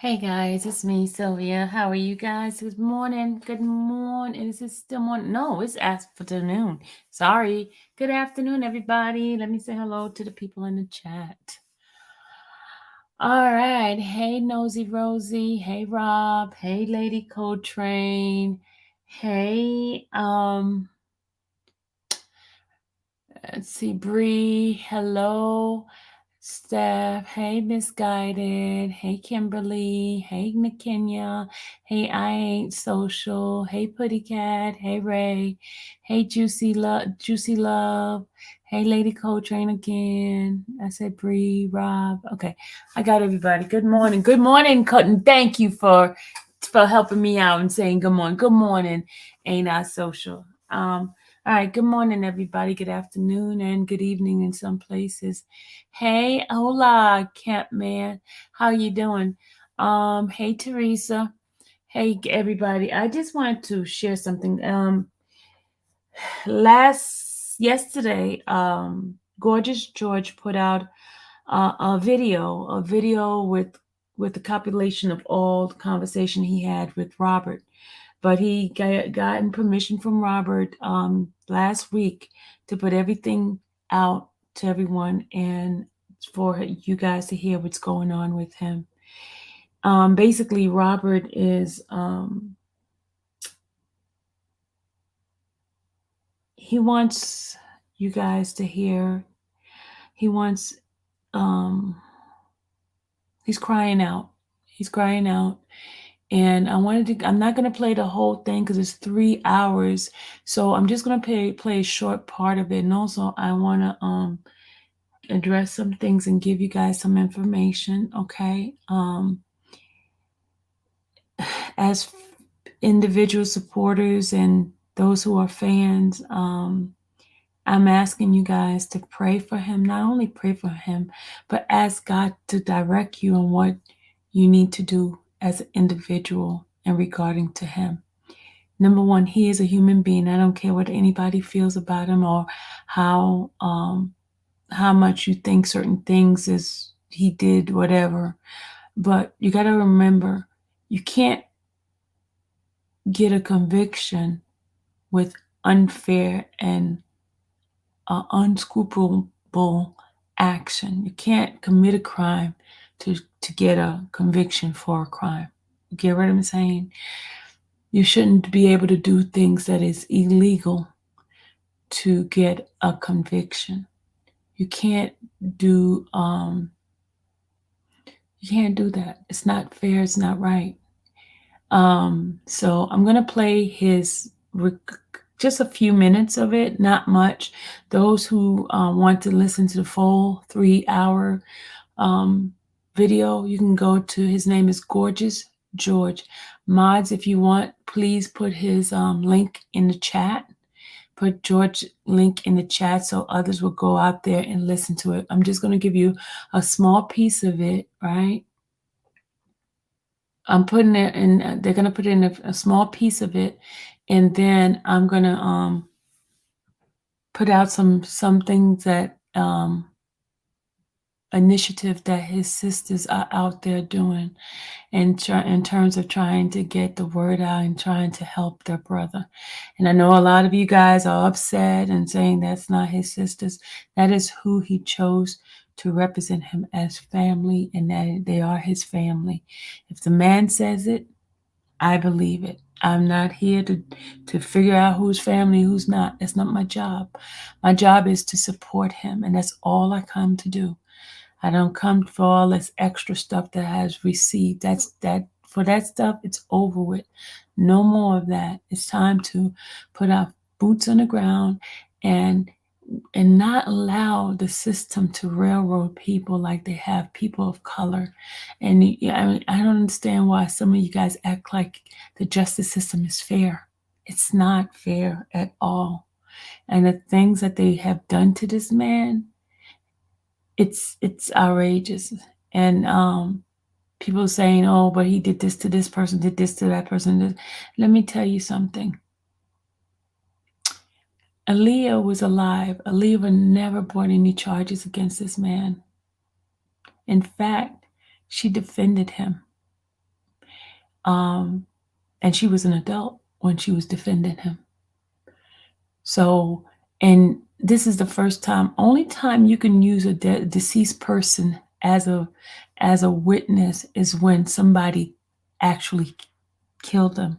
Hey guys, it's me, Sylvia. How are you guys? Good morning. Good morning. Is it still morning? No, it's afternoon. Sorry. Good afternoon, everybody. Let me say hello to the people in the chat. All right. Hey, Nosy Rosie. Hey, Rob. Hey, Lady Coltrane. Hey, let's see, Bree. Hello. Steph, hey Misguided, hey Kimberly, hey McKenya, hey I Ain't Social, hey Putty Cat, hey Ray, hey Juicy Love, hey Lady Coltrane again. I said Bree, Rob. Okay, I got everybody. Good morning, Cotton. Thank you for helping me out and saying good morning. Good morning, Ain't I Social. All right, good morning, everybody. Good afternoon and good evening in some places. Hey, hola, Camp Man. How you doing? Hey, Teresa. Hey, everybody. I just wanted to share something. Yesterday, Gorgeous George put out a video with the compilation of all the conversation he had with Robert. But he gotten permission from Robert last week to put everything out to everyone and for you guys to hear what's going on with him. Basically, Robert is he wants you guys to hear. He wants he's crying out. He's crying out. And I'm not going to play the whole thing because it's 3 hours. So I'm just going to play a short part of it. And also I want to address some things and give you guys some information. Okay. As individual supporters and those who are fans, I'm asking you guys to pray for him. Not only pray for him, but ask God to direct you on what you need to do as an individual and regarding to him. Number one, he is a human being. I don't care what anybody feels about him or how much you think certain things is he did, whatever. But you got to remember, you can't get a conviction with unfair and unscrupulous action. You can't commit a crime to get a conviction for a crime. You get what I'm saying? You shouldn't be able to do things that is illegal to get a conviction. You can't do that. It's not fair. It's not right. So I'm gonna play just a few minutes of it, not much. Those who want to listen to the full 3 hour video, you can go to, his name is Gorgeous George. Mods, if you want, please put his link in the chat. Put George link in the chat so others will go out there and listen to it. I'm just going to give you a small piece of it, right? I'm putting it in, they're going to put in a small piece of it, and then I'm going to put out some things that initiative that his sisters are out there doing in terms of trying to get the word out and trying to help their brother. And I know a lot of you guys are upset and saying that's not his sisters. That is who he chose to represent him as family, and that they are his family. If the man says it, I believe it. I'm not here to figure out who's family, who's not. That's not my job. My job is to support him, and that's all I come to do. I don't come for all this extra stuff that has received. For that stuff, it's over with. No more of that. It's time to put our boots on the ground and not allow the system to railroad people like they have people of color. And I don't understand why some of you guys act like the justice system is fair. It's not fair at all. And the things that they have done to this man, it's outrageous. And people saying, oh, but he did this to this person, did this to that person. Let me tell you something. Aaliyah was alive. Aaliyah never brought any charges against this man. In fact, she defended him. And she was an adult when she was defending him. So, and this is the first time, only time you can use a deceased person as a witness is when somebody actually killed them.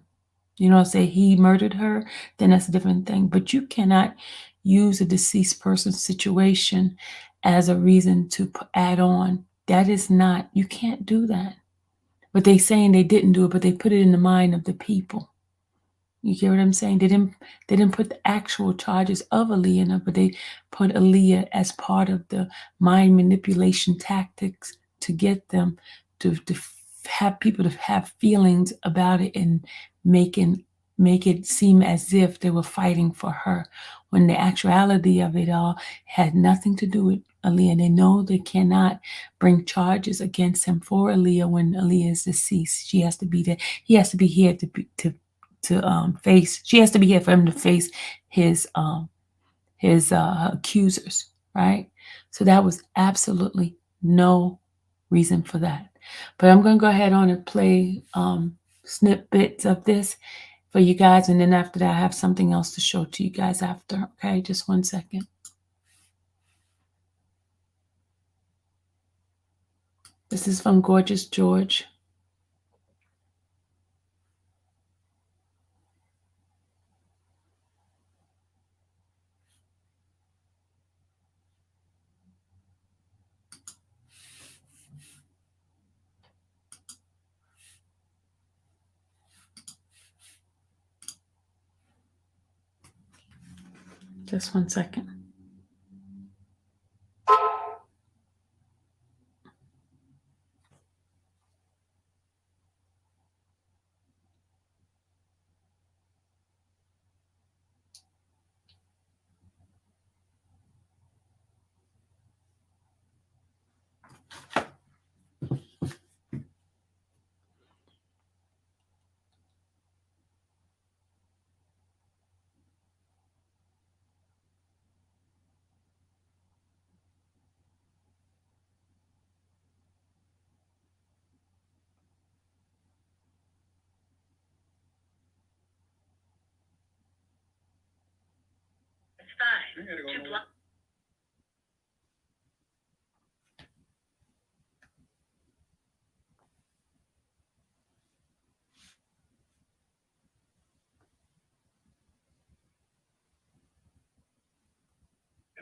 You know, say he murdered her, then that's a different thing. But you cannot use a deceased person's situation as a reason to add on. That is not, you can't do that. But they saying they didn't do it, but they put it in the mind of the people. You get what I'm saying? They didn't put the actual charges of Aaliyah in it, but they put Aaliyah as part of the mind manipulation tactics to get them to have people to have feelings about it and make it seem as if they were fighting for her, when the actuality of it all had nothing to do with Aaliyah. And they know they cannot bring charges against him for Aaliyah when Aaliyah is deceased. She has to be there. He has to be here to face. She has to be here for him to face his accusers, right? So that was absolutely no reason for that. But I'm going to go ahead on and play snippets of this for you guys, and then after that, I have something else to show to you guys after. Okay, just 1 second. This is from Gorgeous George. Just 1 second.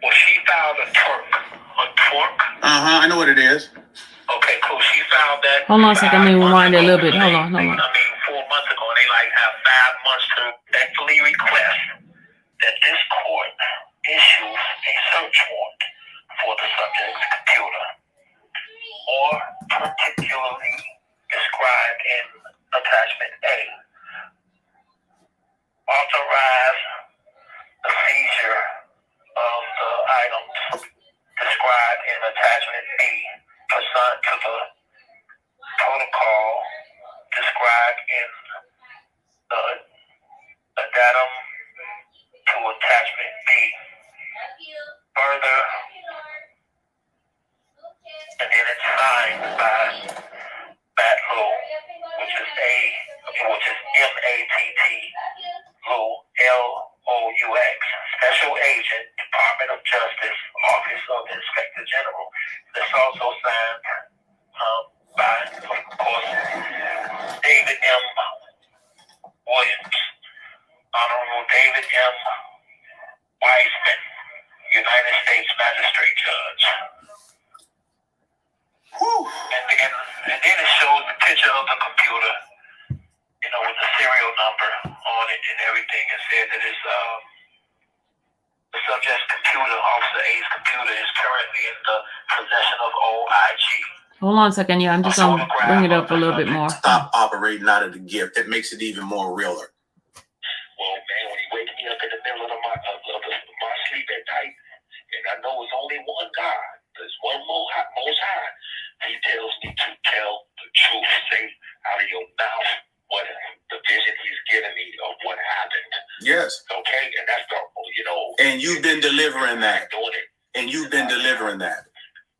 Well, she filed a twerk. I know what it is. Okay, cool. She filed that. Hold on a second. Let me rewind it a little bit. Hold on. 4 months ago, and they have 5 months to respectfully request that this court issues a search warrant for the subject's computer, or particularly described in attachment A. Authorize the seizure of the items described in attachment B pursuant to the protocol described in the addendum to attachment B. Further, and then it's signed by Matt Lou, which is MATT Lou, LOUX, Special Agent, Department of Justice, Office of the Inspector General. It's also signed by, of course, David M. Williams, Honorable David M. Wiseman, United States Magistrate Judge. And then it shows the picture of the computer, with the serial number on it and everything, and said that it's the subject's computer, Officer A's computer, is currently in the possession of OIG. Hold on a second, yeah, I'm just gonna bring it up a little bit more. Stop operating out of the gift. It makes it even more realer. Well, man, when he wakes me up in the middle of my sleep at night, and I know it's only one God, there's one most high, he tells me to tell the truth, say out of your mouth what the vision he's given me of what happened. Yes. Okay, and that's the, And you've been delivering that. Doing it. And you've been delivering that.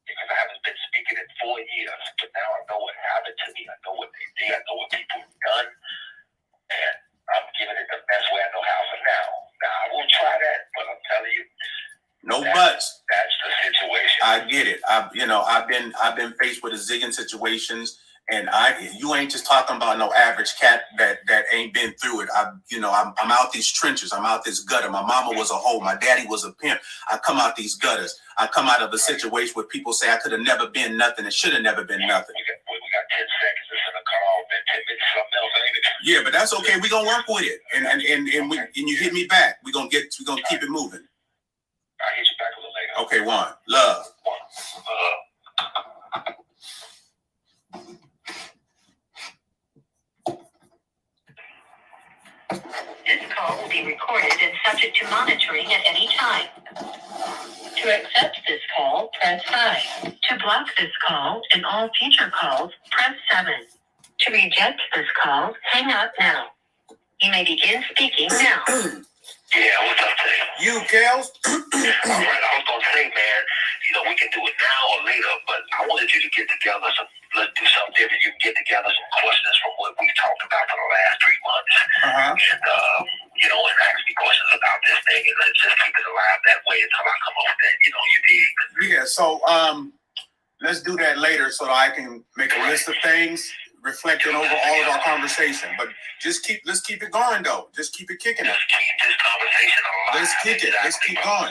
Because I haven't been speaking in 4 years, but now I know what happened to me. I know what they did. I know what people done I've been faced with a zillion situations, and you ain't just talking about no average cat that ain't been through it. I'm out these trenches. I'm out this gutter. My mama was a hoe. My daddy was a pimp. I come out these gutters. I come out of a situation where people say I could have never been nothing and should have never been nothing. We got 10 seconds. It's gonna cut off and 10 minutes something else, ain't it? Yeah, but that's okay. We gonna work with it, and you hit me back. We gonna keep it moving. I'll hit you back a little later. Okay, one. Love. This call will be recorded and subject to monitoring at any time. To accept this call, press 5. To block this call and all future calls, press 7. To reject this call, hang up now. You may begin speaking now. Yeah, what's up, Tay? You, Kels? All right, I was going to say, man, we can do it now or later, but I wanted you to get together let's do something different. You can get together some questions from what we talked about for the last 3 months. And, and ask me questions about this thing, and let's just keep it alive that way until I come up with that, you dig? Yeah, so, let's do that later so that I can make a list of things reflecting over all of our conversation. But let's keep it going though. Just keep it kicking. Let's keep this conversation alive. Let's kick it. Let's keep going.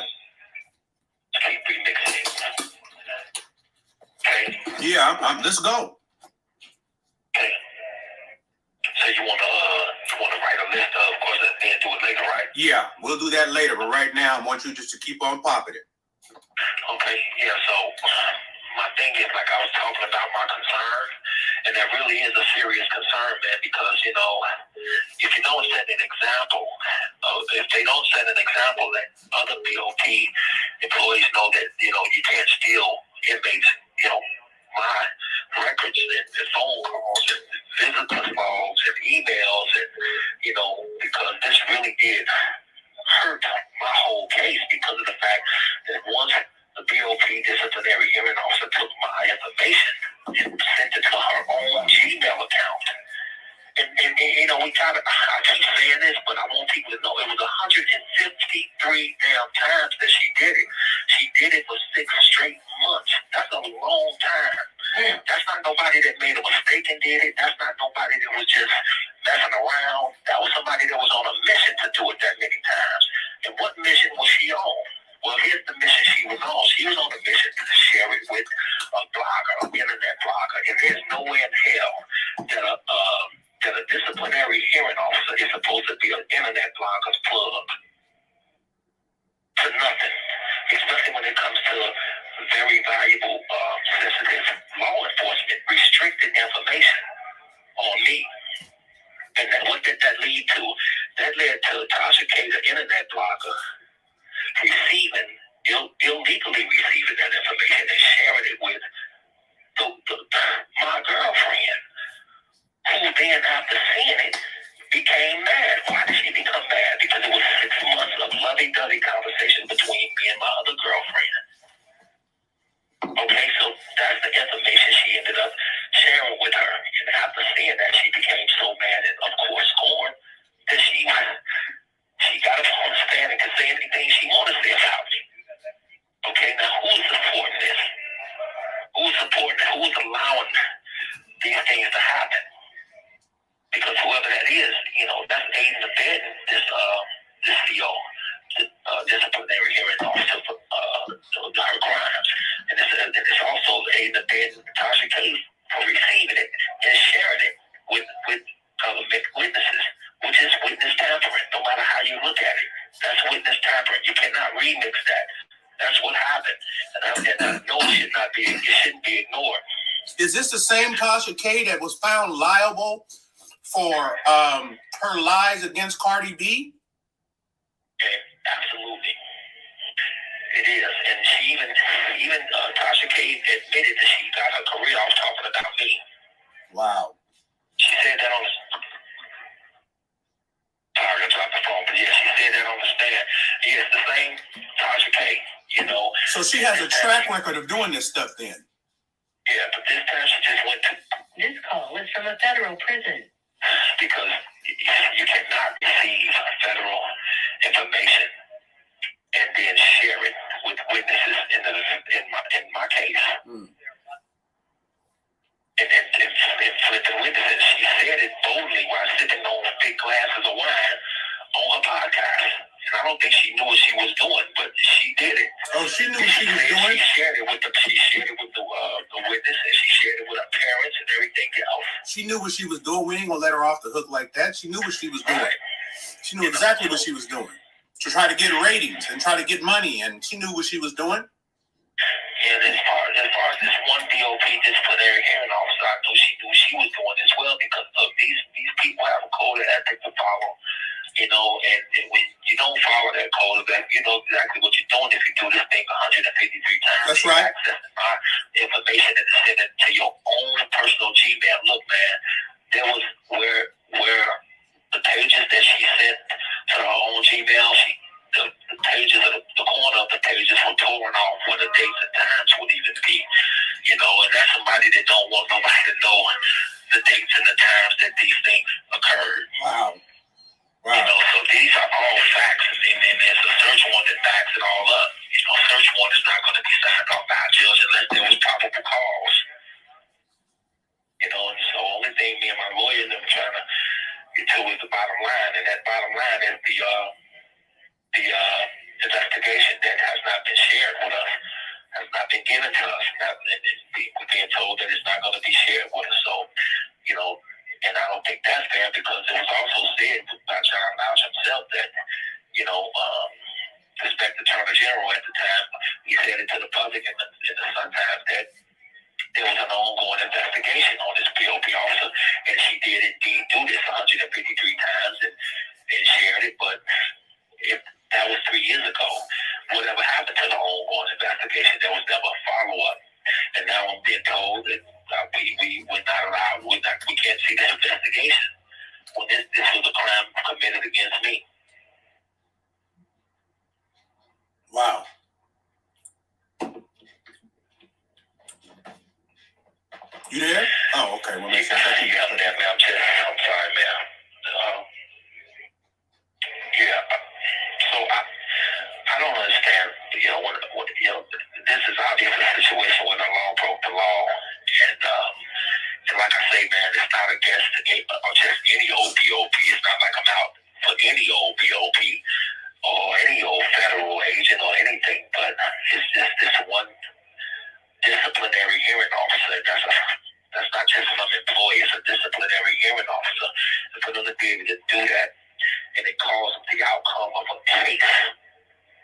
Let's keep remixing it. Okay. Yeah, let's go. Okay. So you wanna write a list of questions and then do it later, right? Yeah, we'll do that later. But right now, I want you just to keep on popping it. Okay. Yeah. So my thing is, like I was talking about, my concern. And that really is a serious concern, man, because, if you don't set an example, if they don't set an example that other BOP employees know that, you can't steal inmates, my records and phone calls and visitor logs and emails and, because this really did hurt my whole case because of the fact that once the BOP disciplinary hearing officer took my information and sent it to her own Gmail account. And I keep saying this, but I want people to know it was 153 damn times that she did it. She did it for 6 straight months. That's a long time. Yeah. That's not nobody that made a mistake and did it. That's not nobody that was just messing around. That was somebody that was on a mission to do it that many times. And what mission was she on? Well, here's the mission she was on. She was on a mission to share it with a blogger, an internet blogger. And there's no way in hell that a disciplinary hearing officer is supposed to be an internet blogger's plug to nothing, especially when it comes to very valuable, sensitive law enforcement, restricted information on me. And what did that lead to? That led to Tasha K, the internet blogger, illegally receiving that information and sharing it with my girlfriend, who then, after seeing it, became mad. Why did she become mad? Because it was 6 months of lovey-dovey conversation between me and my other girlfriend. Okay, so that's the information she ended up sharing with her. And after seeing that, she became so mad and, of course, scorned that she got up on the stand and could say anything she wanted to say about me. Okay, now who's supporting this? Who's supporting it? Who's allowing these things to happen? Because whoever that is, that's aiding and abetting this CO, disciplinary hearing officer for her crimes. And it's also aiding and abetting Tasha K for receiving it and sharing it with government witnesses, which is witness tampering. No matter how you look at it, that's witness tampering. You cannot remix that. That's what happened. And I know it shouldn't be ignored. Is this the same Tasha K that was found liable for her lies against Cardi B? Absolutely. It is. And she even Tasha K admitted that she got her career off talking about me. Wow. She said that on the... Sorry, I dropped the phone, but yeah, she said that on the stand. Yeah, it's the same Tasha K, So she has a track record of doing this stuff then? Yeah, but this time she just went to... This call is from a federal prison. Because you cannot receive federal information and then share it with witnesses in my case. flipping witnesses. She said it boldly while sipping on big glasses of wine on her podcast. And I don't think she knew what she was doing, but she did it. Oh, she knew what she was doing? She shared it with the witness, and she shared it with her parents and everything else. She knew what she was doing. We ain't gonna let her off the hook like that. She knew what she was doing. Right. She knew exactly what she was doing. To try to get ratings and try to get money, and she knew what she was doing. And as far as this one DOP, disciplinary hearing officer, I knew she was doing as well, because look, these people have a code of ethics to follow, and when you don't follow that code of ethics, you know exactly what you're doing if you do this thing 153 times. That's right. Accessing my information and sending it to your own personal Gmail. Look, man, there was where the pages that she sent to her own Gmail, the pages of the corner of the pages were torn off where the dates and times would even be, and that's somebody that don't want nobody to know the dates and the times that these things occurred. Wow. So these are all facts, and there's a search warrant that backs it all up. Search warrant is not going to be signed off by a judge unless there was probable cause. And so only thing me and my lawyer and them trying to get to is the bottom line, and that bottom line is the investigation that has not been shared with us, has not been given to us. We're being told that it's not going to be shared with us. So, and I don't think that's fair, because it was also said by John Lausch himself that, Inspector Attorney General at the time, he said it to the public in the Sun-Times that there was an ongoing investigation on this POP officer, and she did indeed do this 153 times and shared it, but if that was 3 years ago. Whatever happened to the ongoing investigation? There was never a follow-up. And now I'm being told that we're not allowed, we can't see the investigation when this was a crime committed against me. Wow. You there? Oh, okay. Well, I'm there, man. I'm sorry, man. So I don't understand. This is obviously a situation where the law broke the law, and like I say, man, it's not against just any old BOP. It's not like I'm out for any old BOP or any old federal agent or anything, but it's just this one disciplinary hearing officer. That's not just some employee. It's a disciplinary hearing officer. And for them to be able to do that, and it calls the outcome of a case,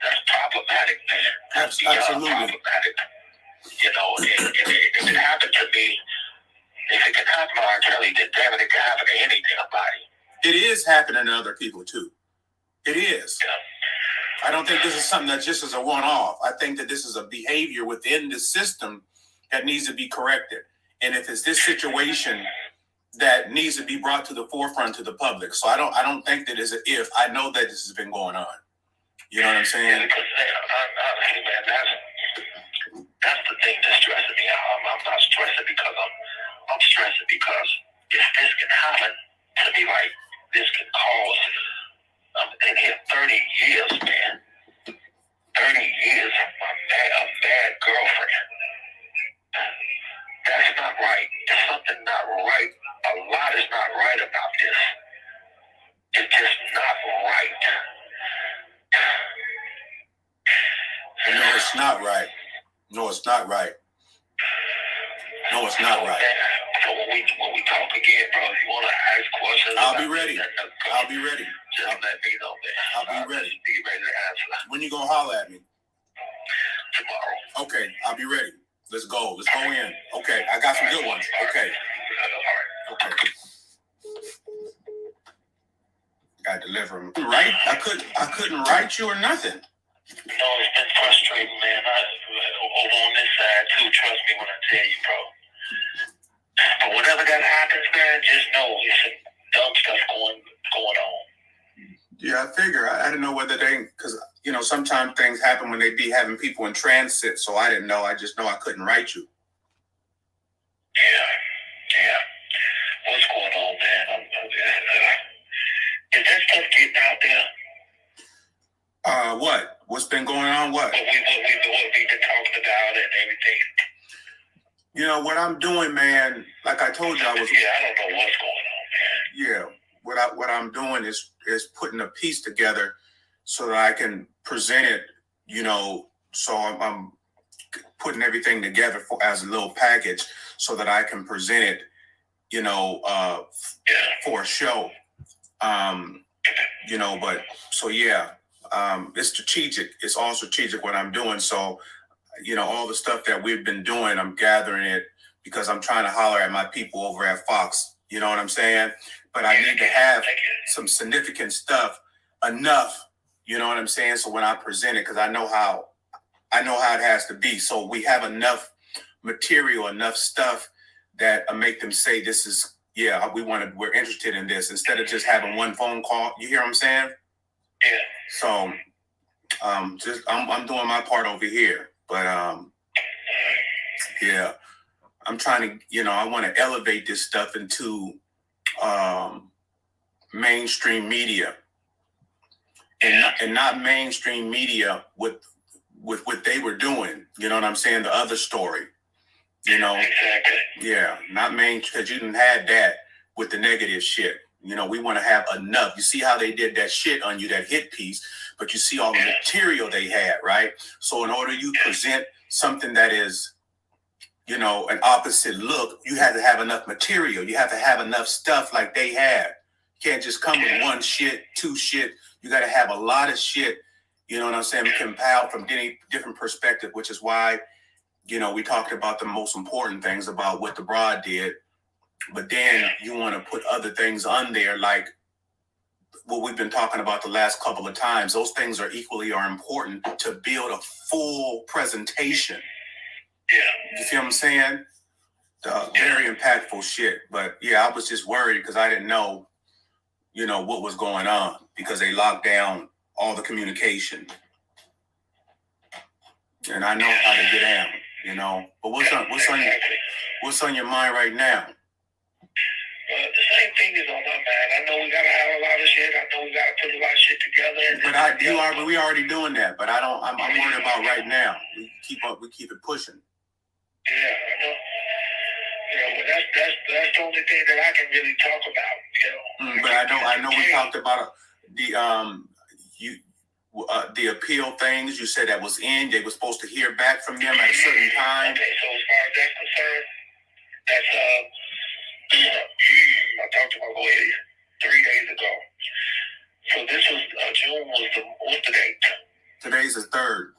that's problematic, man. That's absolutely problematic. And if it happened to me, if it can happen to R. Kelly, then damn it can happen to anybody. It is happening to other people too. It is. Yeah. I don't think this is something that just is a one-off. I think that this is a behavior within the system that needs to be corrected. And if it's this situation that needs to be brought to the forefront to the public. So I don't think that it's an if. I know that this has been going on. You know what I'm saying? Yeah, because honestly, man, that's the thing that's stressing me out. I'm not stressing because I'm stressing because if this can happen to me, like this can cause. I'm in here 30 years, man. 30 years of a bad girlfriend. That's not right. There's something not right. A lot is not right about this. It's just not right. No, it's not right. No, it's not right. No, it's not right. So when we talk again, bro, if you want to ask questions, I'll be ready. I'll be ready. Just let me know, man. I'll be ready. Be ready to answer. When you gonna holler at me? Tomorrow. Okay, I'll be ready. Let's go. Let's go in. Okay, I got some good ones. Okay. Okay. Gotta deliver them. Right? I couldn't write you or nothing. No, it's been frustrating, man. Over on this side too. Trust me when I tell you, bro. But whenever that happens, man, just know it's some dumb stuff going on. Yeah, I figure. I didn't know whether because sometimes things happen when they be having people in transit, so I didn't know. I just know I couldn't write you. Yeah. What's going on, man? Is that stuff getting out there? What? What's been going on? What? What we've been talking about and everything. What I'm doing, man, like I told you, I don't know what's going on, man. Yeah, what I'm doing is putting a piece together so that I can present it. So I'm putting everything together as a little package so that I can present it. For a show. But so yeah, it's strategic. It's all strategic what I'm doing. So, all the stuff that we've been doing, I'm gathering it because I'm trying to holler at my people over at Fox. You know what I'm saying? But I need to have some significant stuff enough. You know what I'm saying? So when I present it, because I know how it has to be. So we have enough material, enough stuff that make them say this is, we're interested in this, instead of just having one phone call. You hear what I'm saying? Yeah. So I'm doing my part over here, but I'm trying to, I want to elevate this stuff into mainstream media, and not mainstream media with what they were doing. You know what I'm saying? The other story. Exactly. Yeah, not main, because you didn't have that with the negative shit. We want to have enough. You see how they did that shit on you, that hit piece, but you see all the material they had, right? So in order you present something that is, an opposite look, you have to have enough material. You have to have enough stuff like they had. You can't just come with one shit, two shit. You got to have a lot of shit, you know what I'm saying, compiled from different perspective, which is why, we talked about the most important things about what the broad did, but then you want to put other things on there, like what we've been talking about the last couple of times. Those things are equally important to build a full presentation. Yeah. You see what I'm saying? Very impactful shit. But yeah, I was just worried because I didn't know, what was going on, because they locked down all the communication. And I know how to get out. But what's on your mind right now? The same thing is on my mind. I know we gotta have a lot of shit. I know we gotta put a lot of shit together. But we already doing that. But I'm worried about right now. We keep it pushing. Yeah, I know. But that's the only thing that I can really talk about. But I know we talked about the appeal things. You said that was in. They were supposed to hear back from them at a certain time. Okay, so as far as that's concerned, that's I talked to my lawyer 3 days ago. So this was June what's the date? Today's the 3rd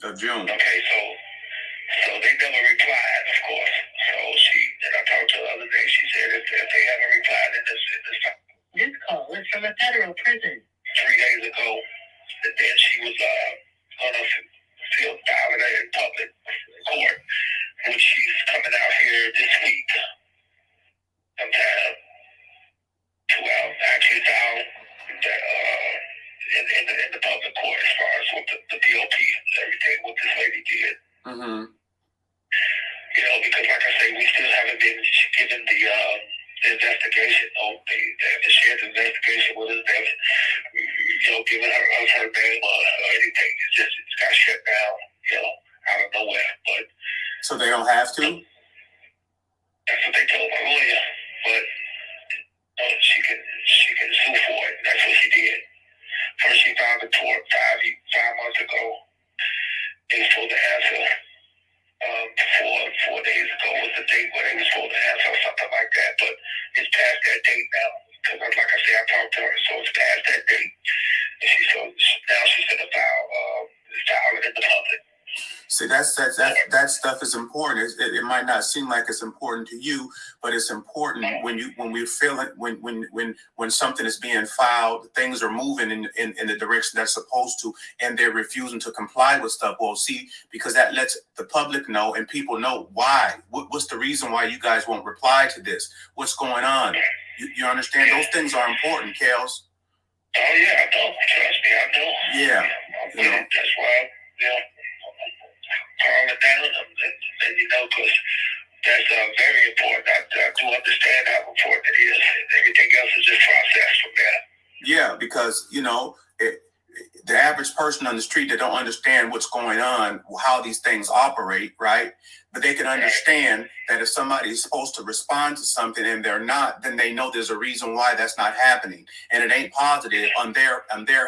of June. Okay, so they never replied, of course. So I talked to her the other day. She said if they haven't replied in this time. This call is from a federal prison. 3 days ago, and then she was gonna file it in public court, which she's coming out here this week. Sometime actually file in the public court as far as what the BOP and everything what this lady did. Mm-hmm. Because like I say, we still haven't been given the investigation. They haven't shared the investigation with us. They haven't, given us her name or anything. It's got shut down, out of nowhere. But so they don't have to? That's what they told my lawyer. But she can sue for it. And that's what she did. First, she filed a tort 5 months ago. They were supposed to answer 4 days ago was the date where they were supposed to answer or something like that. But it's past that date now. Because like I said, I talked to her, so it's past that date. And now she's going to file it in the public. See, that stuff is important. It might not seem like it's important to you, but it's important when we feel it, when something is being filed, things are moving in the direction that's supposed to, and they're refusing to comply with stuff. Well, see, because that lets the public know and people know why. What's the reason why you guys won't reply to this? What's going on? You understand? Those things are important, Kels. Oh yeah, I know. Trust me, I know. Yeah. That's why, calm it down and because that's very important. I do understand how important it is, and everything else is just processed from there. Yeah, because the average person on the street that don't understand what's going on, how these things operate, right? But they can understand that if somebody is supposed to respond to something and they're not, then they know there's a reason why that's not happening, and it ain't positive on their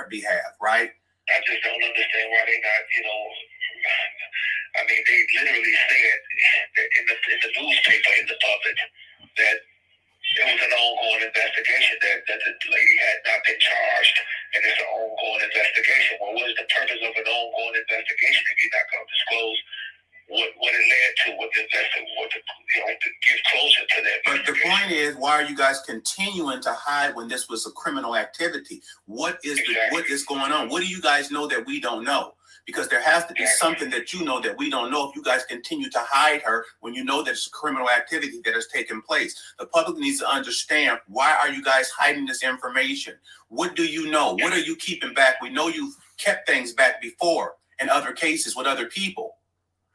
behalf, right? I just don't understand why they not, I mean, they literally said in the newspaper, in the public, that it was an ongoing investigation, that the lady had not been charged, and it's an ongoing investigation. Well, what is the purpose of an ongoing investigation if you're not going to disclose what it led to, to give closure to that? But the point is, why are you guys continuing to hide when this was a criminal activity? What is what is going on? What do you guys know that we don't know? Because there has to be something that you know that we don't know if you guys continue to hide her when you know there's criminal activity that has taken place. The public needs to understand, why are you guys hiding this information? What do you know? What are you keeping back? We know you've kept things back before in other cases with other people,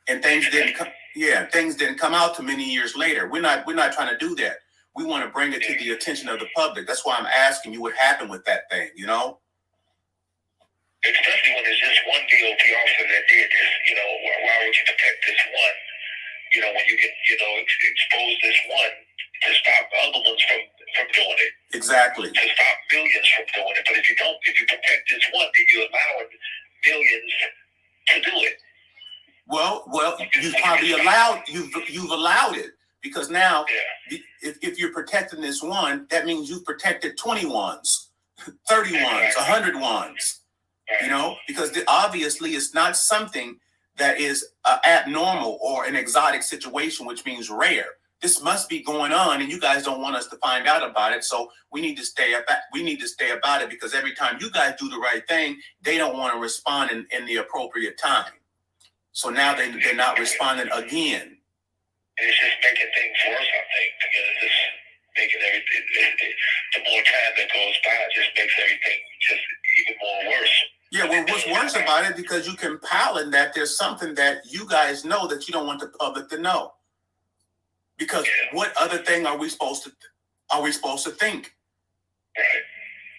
and things didn't come out to many years later. We're not trying to do that. We want to bring it to the attention of the public. That's why I'm asking you what happened with that thing, Especially when there's just one DOT officer that did this, why would you protect this one? When you can, expose this one to stop other ones from doing it. Exactly. To stop millions from doing it. But if you protect this one, then you're allowing millions to do it. Well, you've probably you've allowed it, because now if you're protecting this one, that means you've protected 20 ones, 30 ones, 100 ones. Because obviously it's not something that is abnormal or an exotic situation, which means rare. This must be going on, and you guys don't want us to find out about it. So we need to stay about it, because every time you guys do the right thing, they don't want to respond in the appropriate time. So now they're not responding again. And it's just making things worse, I think. It's just making everything, the more time that goes by, it just makes everything just even more worse. Yeah, well, what's worse about it, because you can compile that there's something that you guys know that you don't want the public to know. Because what other thing are we supposed to think? Right.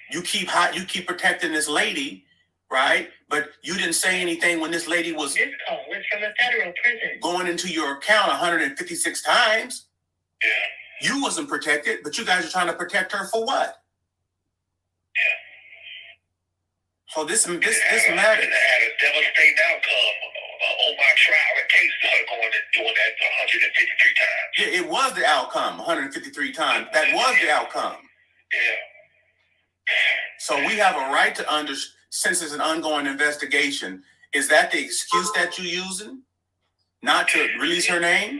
You keep protecting this lady, right? But you didn't say anything when this lady was This call is from a federal prison. Going into your account 156 times. Yeah. You wasn't protected, but you guys are trying to protect her for what? So this matters. It had a devastating outcome on my trial and case, going and doing that 153 times. Yeah, it was the outcome 153 times. That was the outcome. Yeah. So we have a right to since it's an ongoing investigation. Is that the excuse that you're using, not to release her name?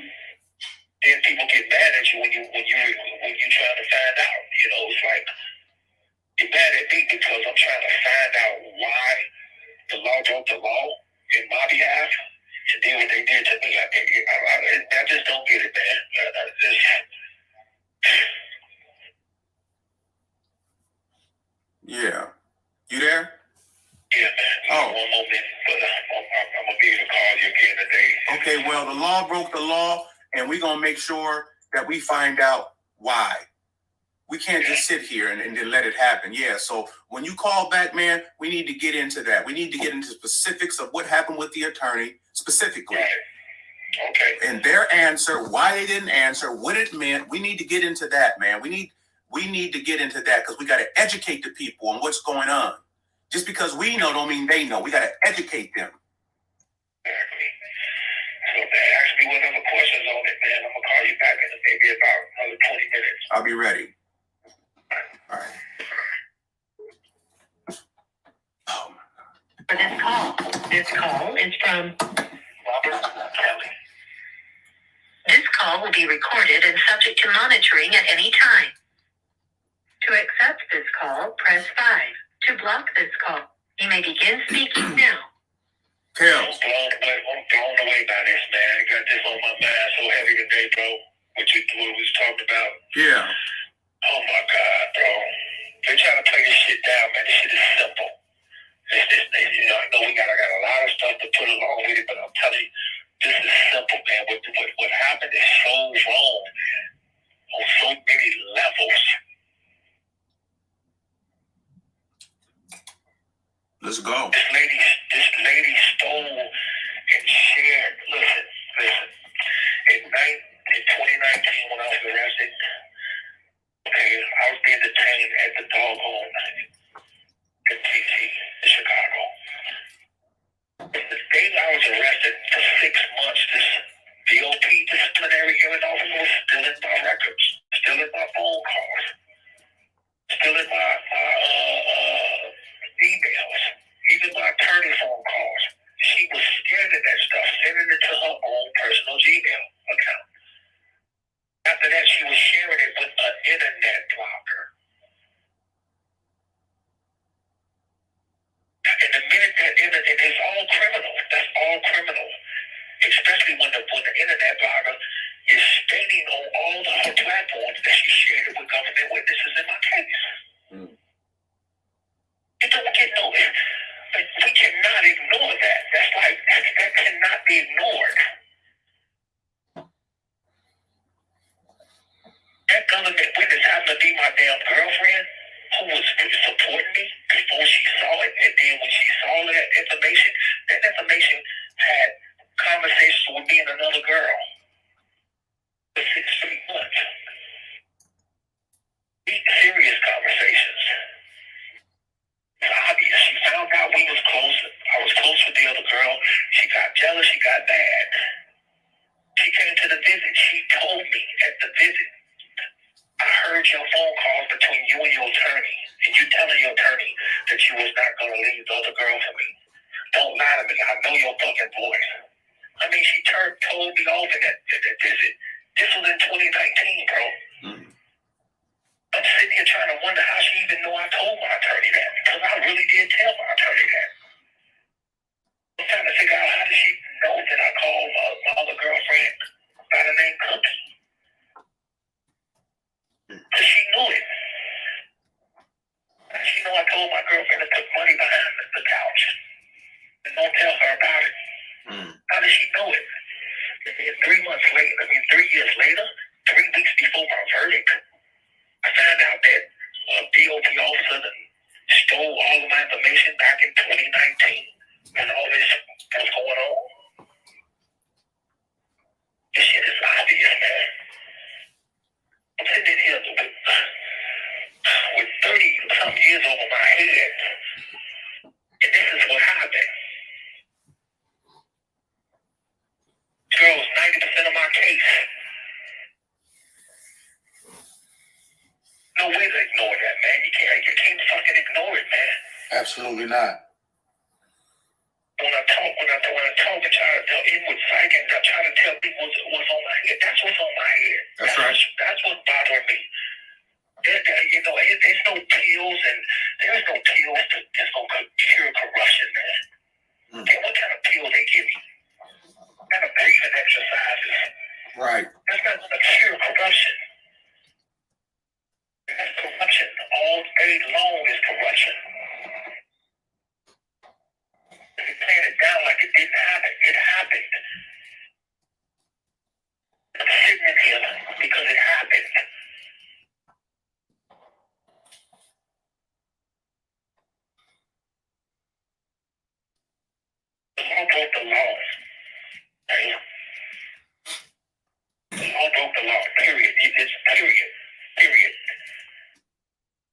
Then people get mad at you when you're trying to find out. It's like, you're mad at me because I'm trying to find out why the law broke the law in my behalf and did what they did to me. I just don't get it, man. Yeah. You there? Yeah, man. Oh. One more minute, but I'm going to be able to call you again today. Okay, well, the law broke the law, and we're going to make sure that we find out why. We can't just sit here and then let it happen. Yeah, so when you call back, man, we need to get into that. We need to get into specifics of what happened with the attorney specifically. Right. Okay. And their answer, why they didn't answer, what it meant. We need to get into that, man. We need to get into that, because we got to educate the people on what's going on. Just because we know don't mean they know. We got to educate them. Exactly. So, man, ask me whatever questions on it, man. I'm going to call you back in maybe about another 20 minutes. I'll be ready. All right. Oh, For this call is from Robert Kelly. This call will be recorded and subject to monitoring at any time. To accept this call, press 5. To block this call, you may begin speaking now. Kel. I'm blown away by this, man. I got this on my mind so heavy today, bro. What we was talking about. Yeah. Oh my God, bro. They're trying to play this shit down, man. This shit is simple. I know I got a lot of stuff to put along with it, but I'm telling you, this is simple, man. What happened is so wrong on so many levels. Let's go. This lady stole and shared. Listen. In 2019, when I was arrested, okay, I was being detained at the doggone MTC in Chicago. The day I was arrested for 6 months, this DOP disciplinary hearing officer was still in my records, still in my phone calls, still in my emails, even my attorney phone calls. She was scanning that stuff, sending it to her own personal Gmail account. After that, she was sharing it with an internet blogger. And the minute that internet, it's all criminal. That's all criminal. Especially when the internet blogger is stating on all the her platforms that she shared it with government witnesses in my case. It don't get no. We cannot ignore that. That's like that cannot be ignored. That government witness happened to be my damn girlfriend who was supporting me before she saw it, and then when she saw that information had conversations with me and another girl for 6 straight months. Deep, serious conversations. It's obvious. She found out we was close. I was close with the other girl. She got jealous. She got mad. She came to the visit. She told me at the visit, I heard your phone calls between you and your attorney, and you telling your attorney that you was not going to leave the other girl for me. Don't lie to me. I know your fucking voice. I mean, she told me off in that visit. This was in 2019, bro. I'm sitting here trying to wonder how she even knew I told my attorney that, because I really did tell my attorney that. I'm trying to figure out how did she know that I called my other girlfriend by the name Cookie. Because she knew it. And she knew I told my girlfriend to put money behind the couch and don't tell her about it. How did she know it? And 3 months later, 3 years later, 3 weeks before my verdict, I found out that a DOP officer stole all of my information back in 2019 when all this was going on. This shit is obvious, man. I'm sitting in here with 30-some years over my head, and this is what happened. This girl was 90% of my case. No way to ignore that, man. You can't fucking ignore it, man. Absolutely not. When I talk, I try to tell inward psych, and I try to tell people what's on my head. That's what's on my head. That's right. That's what's bothering me. There's no pills, and there's no pills that's gonna cure corruption, man. Okay, what kind of pills they give you? What kind of breathing exercises? Right. That's not gonna cure corruption. That's corruption. All day long is corruption. You're playing it down like it didn't happen. It happened. I'm sitting in here because it happened. The law broke the law. Okay? The law broke the law. Period. It's period. Period.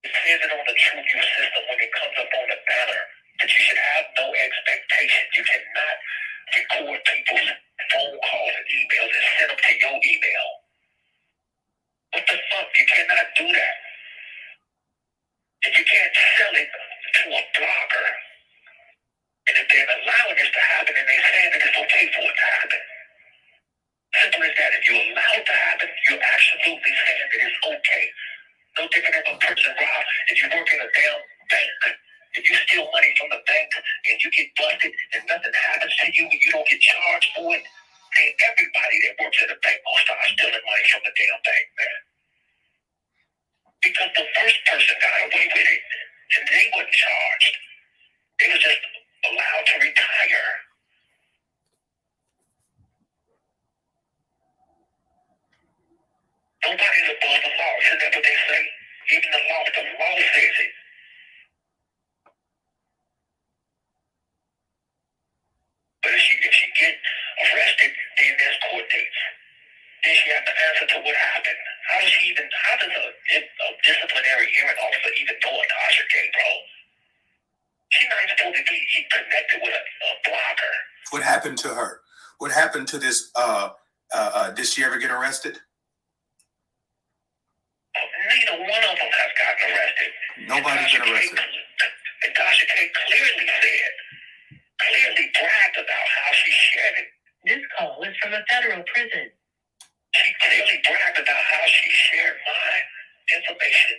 It says it on the True View system when it comes up on the banner that you should have no expectations. You cannot record people's phone calls and emails and send them to your email. What the fuck? You cannot do that. And you can't sell it to a blogger. And if they're allowing this to happen and they're saying that it's okay for it to happen. Simple as that. If you allow it to happen, you're absolutely saying that it's okay. No different if a person robs. If you work in a damn bank, if you steal money from the bank and you get busted and nothing happens to you and you don't get charged for it, then everybody that works at a bank will start stealing money from the damn bank, man. Because the first person got away with it and they weren't charged. They was just allowed to retire. Nobody's above the law. Isn't that what they say? Even the law says it. How does a disciplinary hearing officer even know a Tasha K, bro? She's not even supposed to be connected with a blogger. What happened to her? What happened to this? Did she ever get arrested? Neither one of them has gotten arrested. Nobody's been arrested. And Tasha K clearly bragged about how she shared it. This call is from a federal prison. She clearly bragged about how she shared my information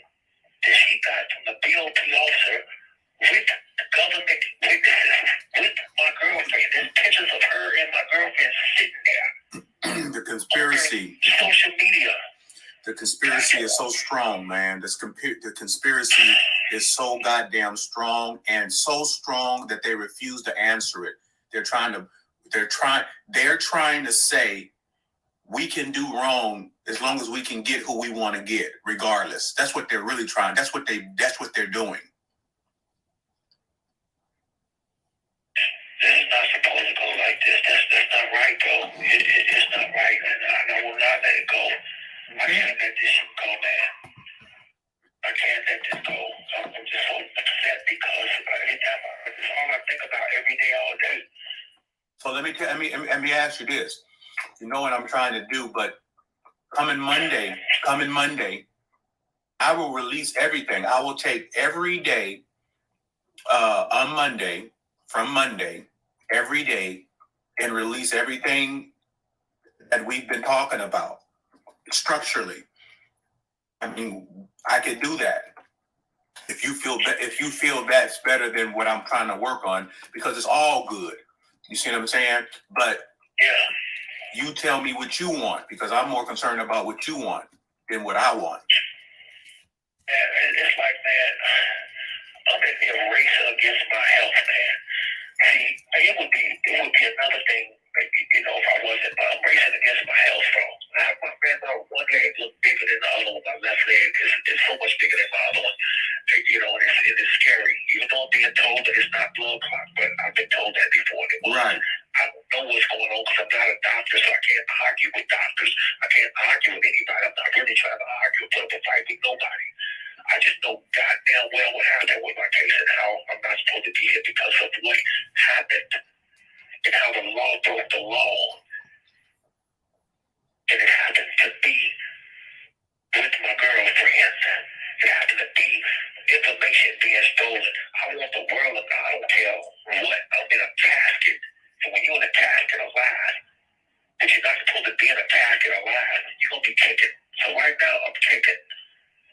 that she got from the BOP officer with government witnesses, with my girlfriend. There's pictures of her and my girlfriend sitting there. The conspiracy. Social media. The conspiracy is so strong, man. The conspiracy is so goddamn strong, and so strong that they refuse to answer it. They're trying to say we can do wrong as long as we can get who we want to get, regardless. That's what they're really trying. That's what they're doing. This is not supposed to go like this. That's not right, bro. It's not right, and I will not let it go. I can't let this shit go, man. I can't let this go. I'm just so upset because every time it's all I think about every day, all day. So let me ask you this. You know what I'm trying to do, but coming Monday, I will release everything. I will take every day on Monday, from Monday, every day, and release everything that we've been talking about structurally. I mean, I could do that if you feel that's better than what I'm trying to work on, because it's all good. You see what I'm saying? But yeah, you tell me what you want, because I'm more concerned about what you want than what I want. Man, it's like, man, I'm in the race against my health, man. See, it would be another thing, you know, if I wasn't, but I'm racing against my health, bro. My one leg looks bigger than the other one. My left leg is so much bigger than my other one. You know, and it's scary. Even though I'm being told that it's not blood clot, but I've been told that before. Right. I don't know what's going on because I'm not a doctor, so I can't argue with doctors. I can't argue with anybody. I'm not really trying to argue or put up a fight with nobody. I just know goddamn well what happened with my case and how I'm not supposed to be here because of what happened and how the law broke the law. And it happened to be with my girlfriend. It happened to be information being stolen. I want the world to know. I don't care what. I'm in a casket. And when you're in a casket alive, but you're not supposed to be in a casket alive, you're going to be kicking. So right now, I'm kicking.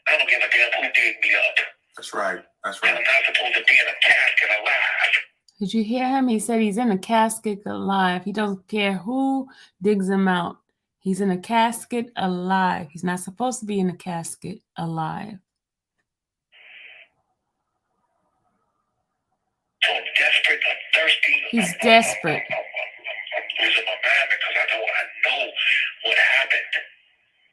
I don't give a damn who dig me up. That's right. And I'm not supposed to be in a casket alive. Did you hear him? He said he's in a casket alive. He doesn't care who digs him out. He's in a casket alive. He's not supposed to be in a casket alive. So I'm desperate. I'm thirsty. He's desperate. I'm losing my mind because I know what happened.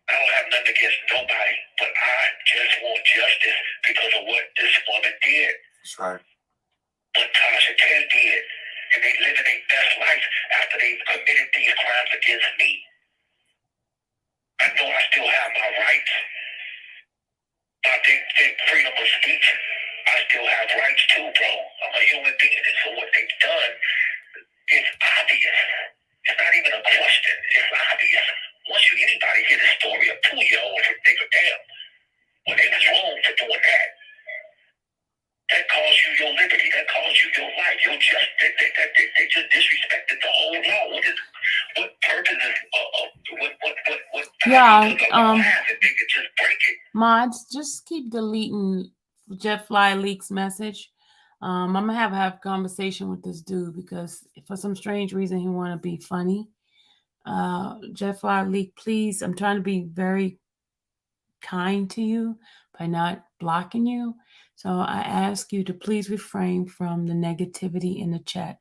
I don't have nothing against nobody, but I just want justice because of what this woman did. That's right. What Tasha K did. And they living their best life after they committed these crimes against me. I know I still have my rights. I think freedom of speech. I still have rights too, bro. I'm a human being, and so what they've done is obvious. It's not even a question. It's obvious. Once anybody hear the story of 2-year-olds and think of damn, when they was wrong for doing that, that cost you your liberty. That cost you your life. They just disrespected the whole law. What purpose is what Yeah, if they could just break it? Mods, just keep deleting Jeff Fly Leak's message. I'm gonna have a conversation with this dude because for some strange reason he want to be funny. Jeff Fly Leak, please. I'm trying to be very kind to you by not blocking you. So I ask you to please refrain from the negativity in the chat.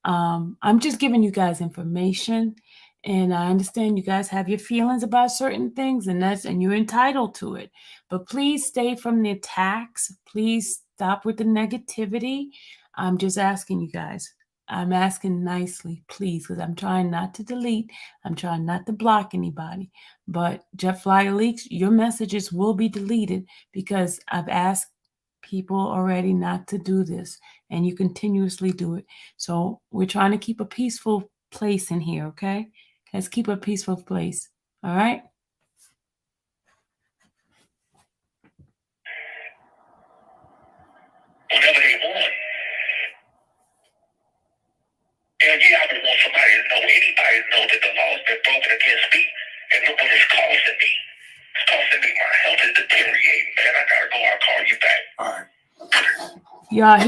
I'm just giving you guys information, and I understand you guys have your feelings about certain things, and you're entitled to it. But please stay from the attacks. Please stop with the negativity. I'm just asking you guys. I'm asking nicely, please, because I'm trying not to delete. I'm trying not to block anybody. But Jet Flyer Leaks, your messages will be deleted because I've asked people already not to do this, and you continuously do it. So we're trying to keep a peaceful place in here, okay? Let's keep a peaceful place, all right? Whatever they want. And yeah, I would want somebody to know, anybody to know that the law has been broken against me. And look what it's costing me. It's costing me. My health is deteriorating, man. I gotta go. I'll call you back. All right. Yeah,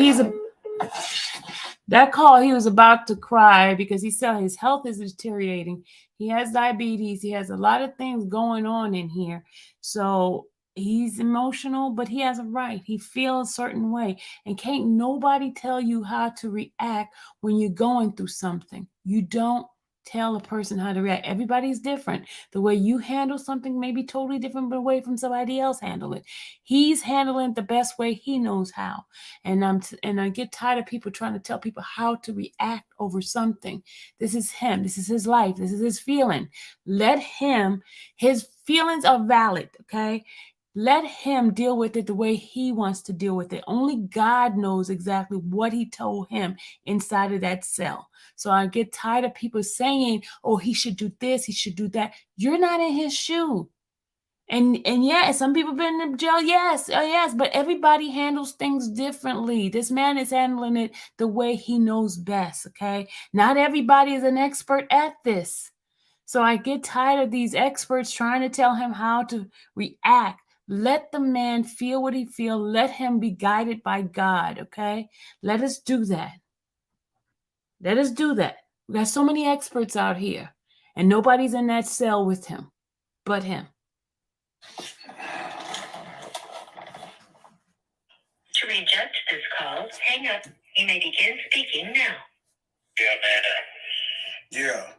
that call, he was about to cry because he said his health is deteriorating. He has diabetes. He has a lot of things going on in here. So he's emotional, but he has a right. He feels a certain way. And can't nobody tell you how to react when you're going through something. You don't tell a person how to react. Everybody's different. The way you handle something may be totally different from the way from somebody else handle it. He's handling it the best way he knows how. And I get tired of people trying to tell people how to react over something. This is him. This is his life. This is his feeling. Let him, his feelings are valid, okay? Let him deal with it the way he wants to deal with it. Only God knows exactly what he told him inside of that cell. So I get tired of people saying, oh, he should do this, he should do that. You're not in his shoe. And yeah, some people been in jail, yes, but everybody handles things differently. This man is handling it the way he knows best, okay? Not everybody is an expert at this. So I get tired of these experts trying to tell him how to react. Let the man feel what he feels. Let him be guided by God, okay? Let us do that. Let us do that. We got so many experts out here, and nobody's in that cell with him but him. To reject this call, hang up. You may begin speaking now. Yeah, man. Yeah.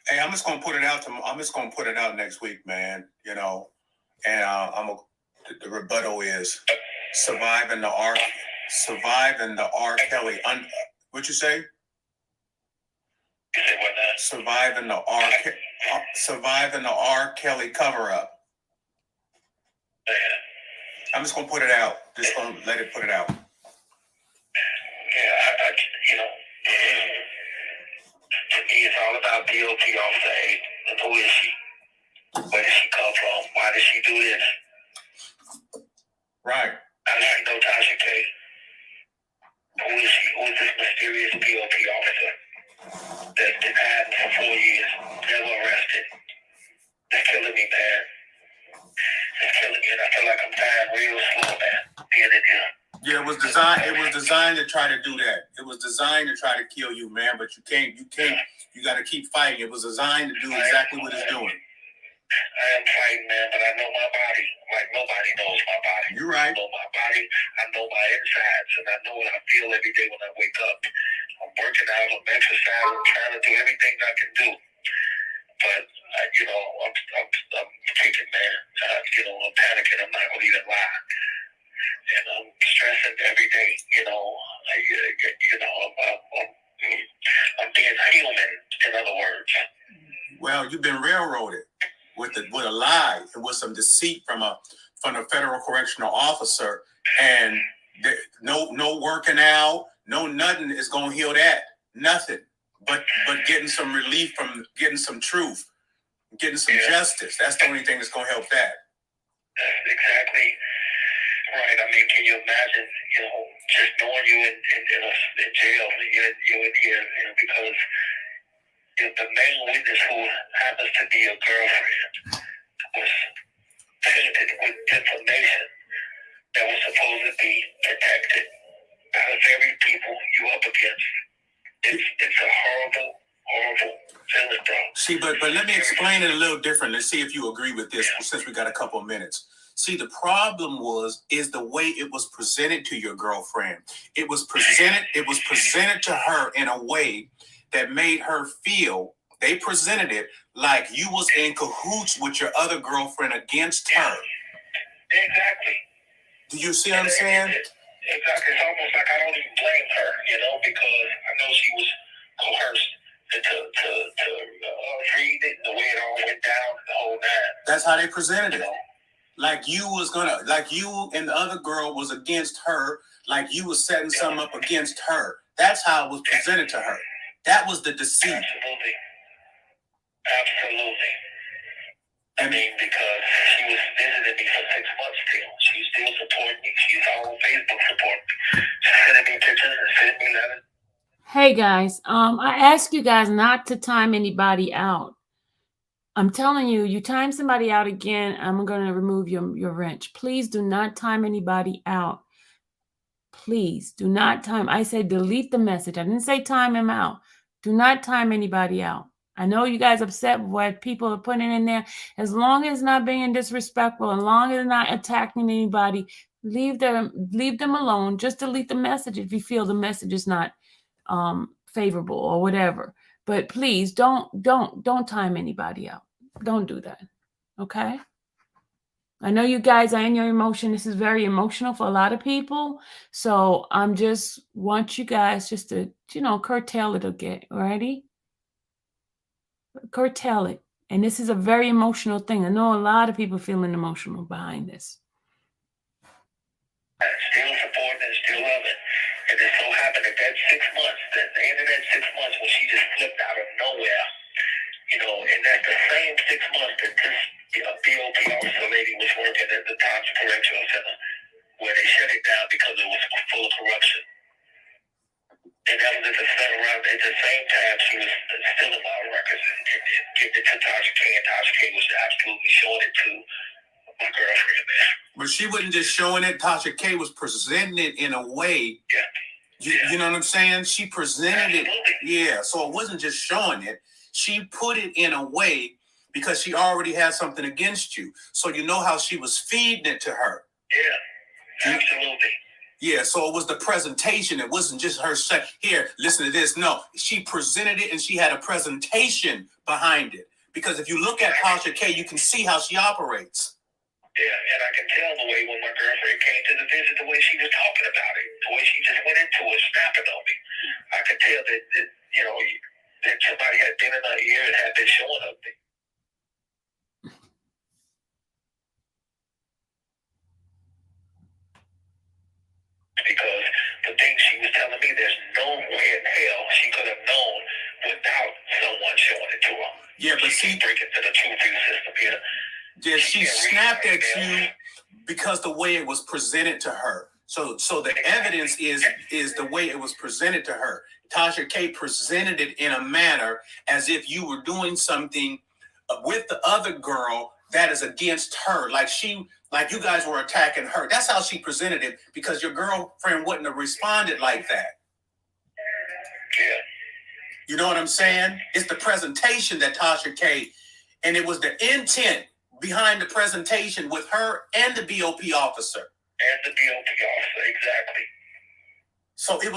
Hey, I'm just gonna put it out. I'm just gonna put it out next week, man. You know, and the rebuttal is surviving the R Kelly. What'd you say? You say what now? Surviving the R Kelly cover up. Yeah. I'm just gonna put it out. Just gonna let it put it out. Yeah, I you know. To me, it's all about DOT Officer A. And who is she? Where did she come from? Why did she do this? Right. How does she know Tasha K? Who is she? Who is this mysterious DOT officer that's been hiding for 4 years, never arrested? They're killing me, man. It's killing me, and I feel like I'm dying real slow, man. Being in here. Yeah, it was designed to try to do that. It was designed to try to kill you, man, but you can't. You got to keep fighting. It was designed to do exactly what it's doing. I am fighting, man, but I know my body like nobody knows my body. You're right. I know my body. I know my insides, and I know what I feel every day when I wake up. I'm working out. I'm exercising. I'm trying to do everything I can do. But, I'm kicking, man. I'm panicking. I'm not going to even lie. And I'm stressing every day, I'm being human, in other words. Well, you've been railroaded with a lie and with some deceit from a federal correctional officer, and no working out, no nothing is gonna heal that. Nothing, but getting some relief from getting some truth, getting some justice. That's the only thing that's gonna help that. That's exactly right. I mean, can you imagine? Just knowing you in jail, you're in here, because the main witness, who happens to be your girlfriend, was tainted with information that was supposed to be protected by the very people you up against. It's a horrible, horrible feeling, bro. See, but let me explain it a little different. Let's see if you agree with this, since we got a couple of minutes. See, the problem is the way it was presented to your girlfriend. It was presented to her in a way that made her feel, they presented it like you was in cahoots with your other girlfriend against her. Exactly. Do you see what I'm saying? Exactly. It's almost like I don't even blame her, because I know she was coerced to read it the way it all went down, the whole nine. That's how they presented it. Like you and the other girl was against her, like you was setting something up against her. That's how it was presented to her. That was the deceit. Absolutely. Absolutely. I mean, because she was visiting me for 6 months still. She's still supporting me. She's all on Facebook supporting me. She's sending me pictures and sending me letters. Hey guys, I ask you guys not to time anybody out. I'm telling you, you time somebody out again, I'm going to remove your wrench. Please do not time anybody out. Please do not time. I said delete the message. I didn't say time him out. Do not time anybody out. I know you guys upset with what people are putting in there. As long as not being disrespectful, as long as not attacking anybody, leave them alone. Just delete the message if you feel the message is not favorable or whatever. But please don't time anybody out. Don't do that. Okay? I know you guys are in your emotion. This is very emotional for a lot of people. So I'm just want you guys just to, curtail it a bit. Alrighty? Curtail it. And this is a very emotional thing. I know a lot of people feeling emotional behind this. Still supporting and still loving. And it so happened that 6 months, at the end of that 6 months, when she just flipped out of nowhere, and that's the same 6 months that this BOP officer lady was working at the Thompson Correctional Center, where they shut it down because it was full of corruption. And that was at the same time she was stealing my records and getting it to Tasha K, and Tasha K was absolutely showing it to my girlfriend, man. But she wasn't just showing it. Tasha K was presenting it in a way. You know what I'm saying? She presented it. Yeah. So it wasn't just showing it. She put it in a way because she already had something against you. So you know how she was feeding it to her. Yeah. Absolutely. Yeah, so it was the presentation. It wasn't just her saying, here, listen to this. No, she presented it and she had a presentation behind it. Because if you look at Tasha K, you can see how she operates. Yeah, and I can tell the way when my girlfriend came to the visit, the way she was talking about it, the way she just went into it, snapping on me. I could tell that that somebody had been in her ear and had been showing up. Because the things she was telling me, there's no way in hell she could have known without someone showing it to her. Yeah, but she breaking to the truth view system here. Yeah, she snapped at you because the way it was presented to her. So the evidence is the way it was presented to her. Tasha K presented it in a manner as if you were doing something with the other girl that is against her. Like you guys were attacking her. That's how she presented it, because your girlfriend wouldn't have responded like that. Yeah. You know what I'm saying? It's the presentation that Tasha K, and it was the intent behind the presentation with her and the BOP officer. And the BOP officer, exactly. So it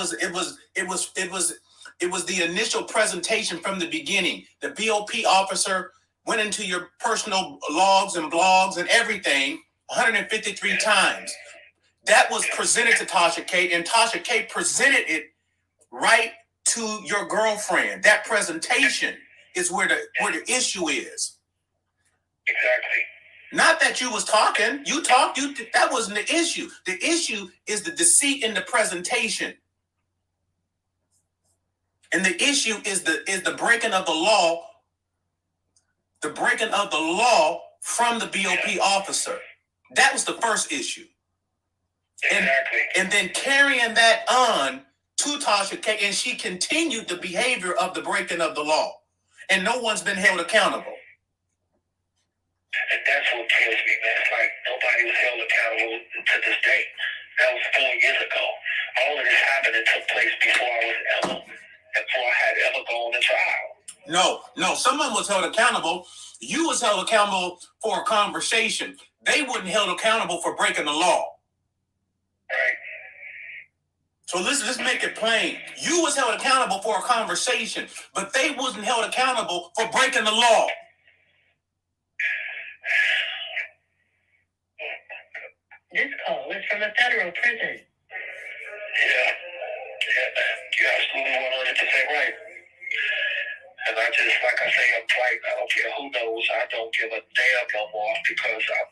was the initial presentation from the beginning. The BOP officer went into your personal logs and blogs and everything 153 times. That was presented to Tasha K, and Tasha K presented it right to your girlfriend. That presentation is where the issue is. Exactly. Not that you was talking. You talked. That wasn't the issue. The issue is the deceit in the presentation. And the issue is the breaking of the law. The breaking of the law from the BOP officer. That was the first issue. Exactly. And then carrying that on to Tasha K, and she continued the behavior of the breaking of the law. And no one's been held accountable. And that's what kills me, man. It's like nobody was held accountable to this day. That was 4 years ago. All of this happened and took place before I had ever gone to trial. No. Someone was held accountable. You was held accountable for a conversation. They wasn't held accountable for breaking the law. Right. So let's make it plain. You was held accountable for a conversation, but they wasn't held accountable for breaking the law. This call is from a federal prison. absolutely 100% right. And I just, like I say, I'm like, I don't care who knows. I don't give a damn no more because I'm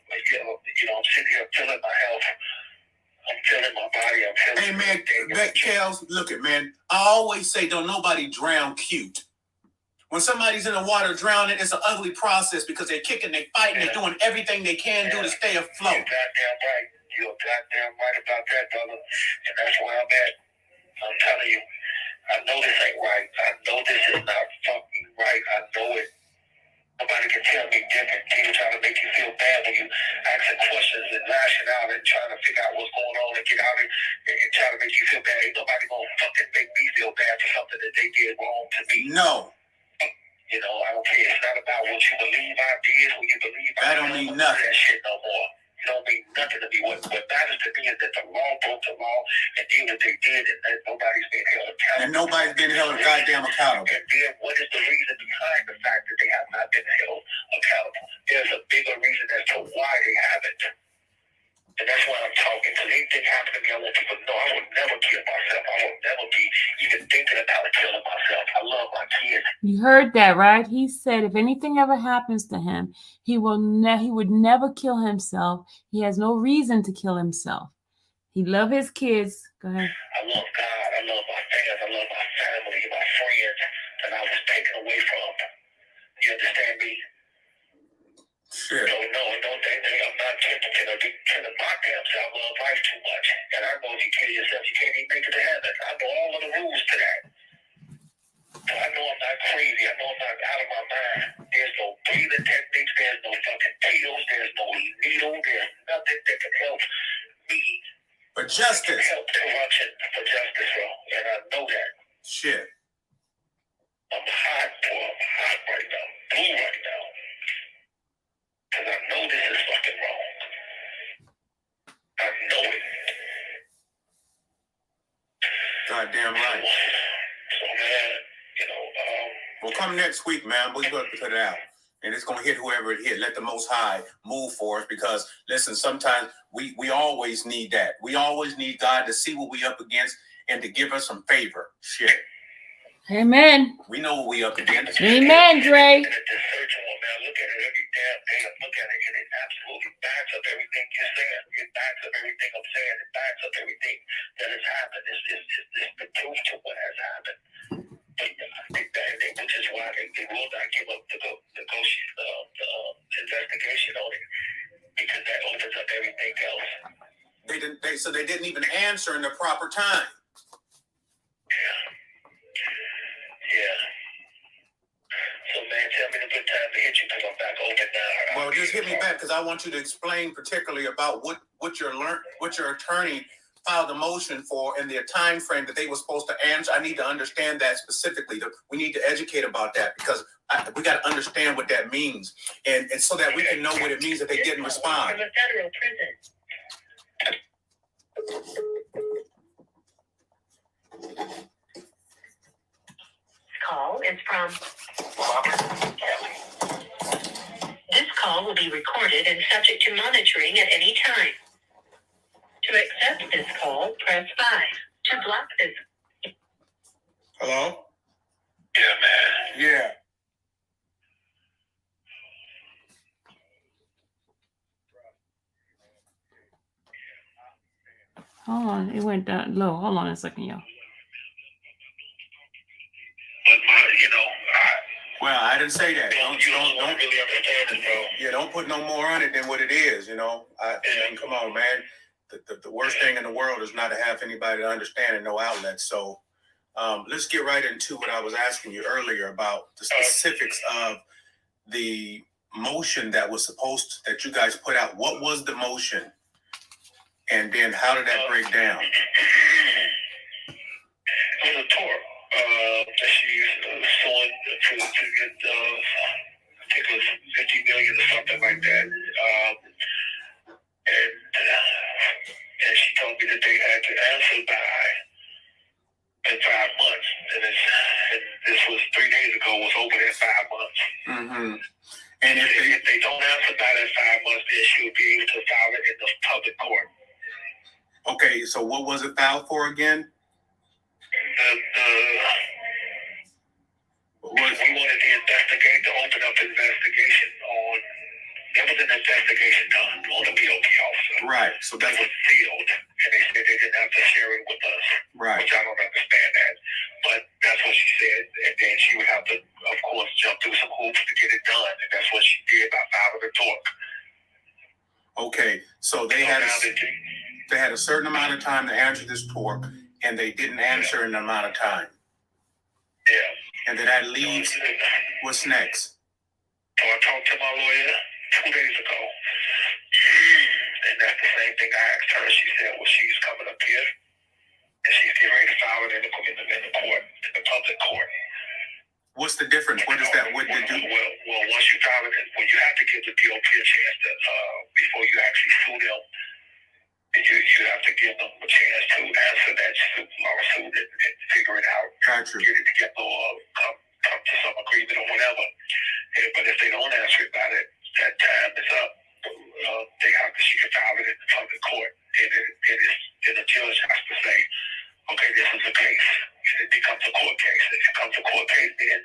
sitting here feeling my health. I'm feeling my body. I'm feeling. Hey man, Kels, look at man. I always say, don't nobody drown cute. When somebody's in the water drowning, it's an ugly process because they're kicking, they're fighting, they're doing everything they can do to stay afloat. You're goddamn right. You're goddamn right about that, brother. And that's where I'm at. I'm telling you, I know this ain't right. I know this is not fucking right. I know it. Nobody can tell me different. People trying to make you feel bad when you asking questions and lashing out and trying to figure out what's going on and get out and try to make you feel bad. Ain't nobody gonna fucking make me feel bad for something that they did wrong to me. No. I don't care. It's not about what you believe I did, what you believe I That don't mean nothing. That shit no more. It don't mean nothing to me. What matters to me is that the law broke the law and did what they did, and that nobody's been held accountable. And nobody's been held goddamn accountable. And then what is the reason behind the fact that they have not been held accountable? There's a bigger reason as to why they haven't. And that's why I'm talking. Because anything happened to me, I want people to know I would never kill myself. I would never be even thinking about killing myself. I love my kids. You heard that, right? He said if anything ever happens to him, he would never kill himself. He has no reason to kill himself. He loves his kids. Go ahead. I love God. I love my fans. I love my family, my friends that I was taken away from. You understand me? Sure. Don't think that I'm not killing my damn self. I love life too much. And I know if you kill yourself, you can't even make it to heaven. I know all of the rules to that. So I know I'm not crazy. I know I'm not out of my mind. There's no breathing techniques. There's no fucking pills. There's no needle. There's nothing that can help me. For justice. Help corruption for justice, bro. And I know that. Shit. I'm hot, boy. I'm hot right now. Blue right now. Because I know this is fucking wrong. I know it. Goddamn right. So, man, well, come next week, man. We're going to put it out. And it's going to hit whoever it hit. Let the Most High move for us. Because, listen, sometimes we always need that. We always need God to see what we up against and to give us some favor. Shit. Amen. We know what we up against. Amen, Dre. Look at it every damn day. I look at it and it absolutely backs up everything you're saying. It backs up everything I'm saying. It backs up everything that has happened. It's the proof to what has happened. But I think which is why they will not give up the investigation on it, because that opens up everything else. They didn't even answer in the proper time. Yeah. So, man, tell me the good time to hit you because I'm back open now. Well, just hit me back because I want you to explain particularly about what your attorney filed a motion for and the time frame that they were supposed to answer. I need to understand that specifically. We need to educate about that because we got to understand what that means, and so that we can know what it means that they didn't respond. From a federal prison. Call is from Robert Kelly. This call will be recorded and subject to monitoring at any time. To accept this call, press 5. To block this. Hello? Yeah, man. Yeah. Hold on. It went down low. Hold on a second, y'all. But Well, I didn't say that. don't really understand it, bro. Yeah, don't put no more on it than what it is. I mean, come on, man. The worst thing in the world is not to have anybody to understand and no outlet. So let's get right into what I was asking you earlier about the specifics of the motion that you guys put out. What was the motion? And then how did that break down? It was a tort. She's suing to get, I think it was $50 million or something like that. And she told me that they had to answer in 5 months. And this was 3 days ago, was over in 5 months. Mm-hmm. And if they don't answer by that 5 months, then she'll be able to file it in the public court. Okay, so what was it filed for again? The an investigation done on the BOP officer. Right. So that was sealed, and they said they didn't have to share it with us. Right. Which I don't understand that, but that's what she said. And then she would have to, of course, jump through some hoops to get it done, and that's what she did by filing the torque. Okay, so they had a certain amount of time to answer this torque, and they didn't answer in an amount of time. Yeah. And then that leaves. What's next? So I talked to my lawyer 2 days ago, and that's the same thing I asked her. She said, well, she's coming up here, and she's getting ready to file it in the court, in the public court. What's the difference? What is that? What did you? Well, once you file it, well, you have to give the BOP a chance to, before you actually sue them, and you have to give them a chance to answer that lawsuit and figure it out. Gotcha. Get it together or come to some agreement or whatever. But if they don't answer about it, that time is up. She can file it in the public court, and the judge has to say, okay, this is a case, and it becomes a court case. If it becomes a court case, then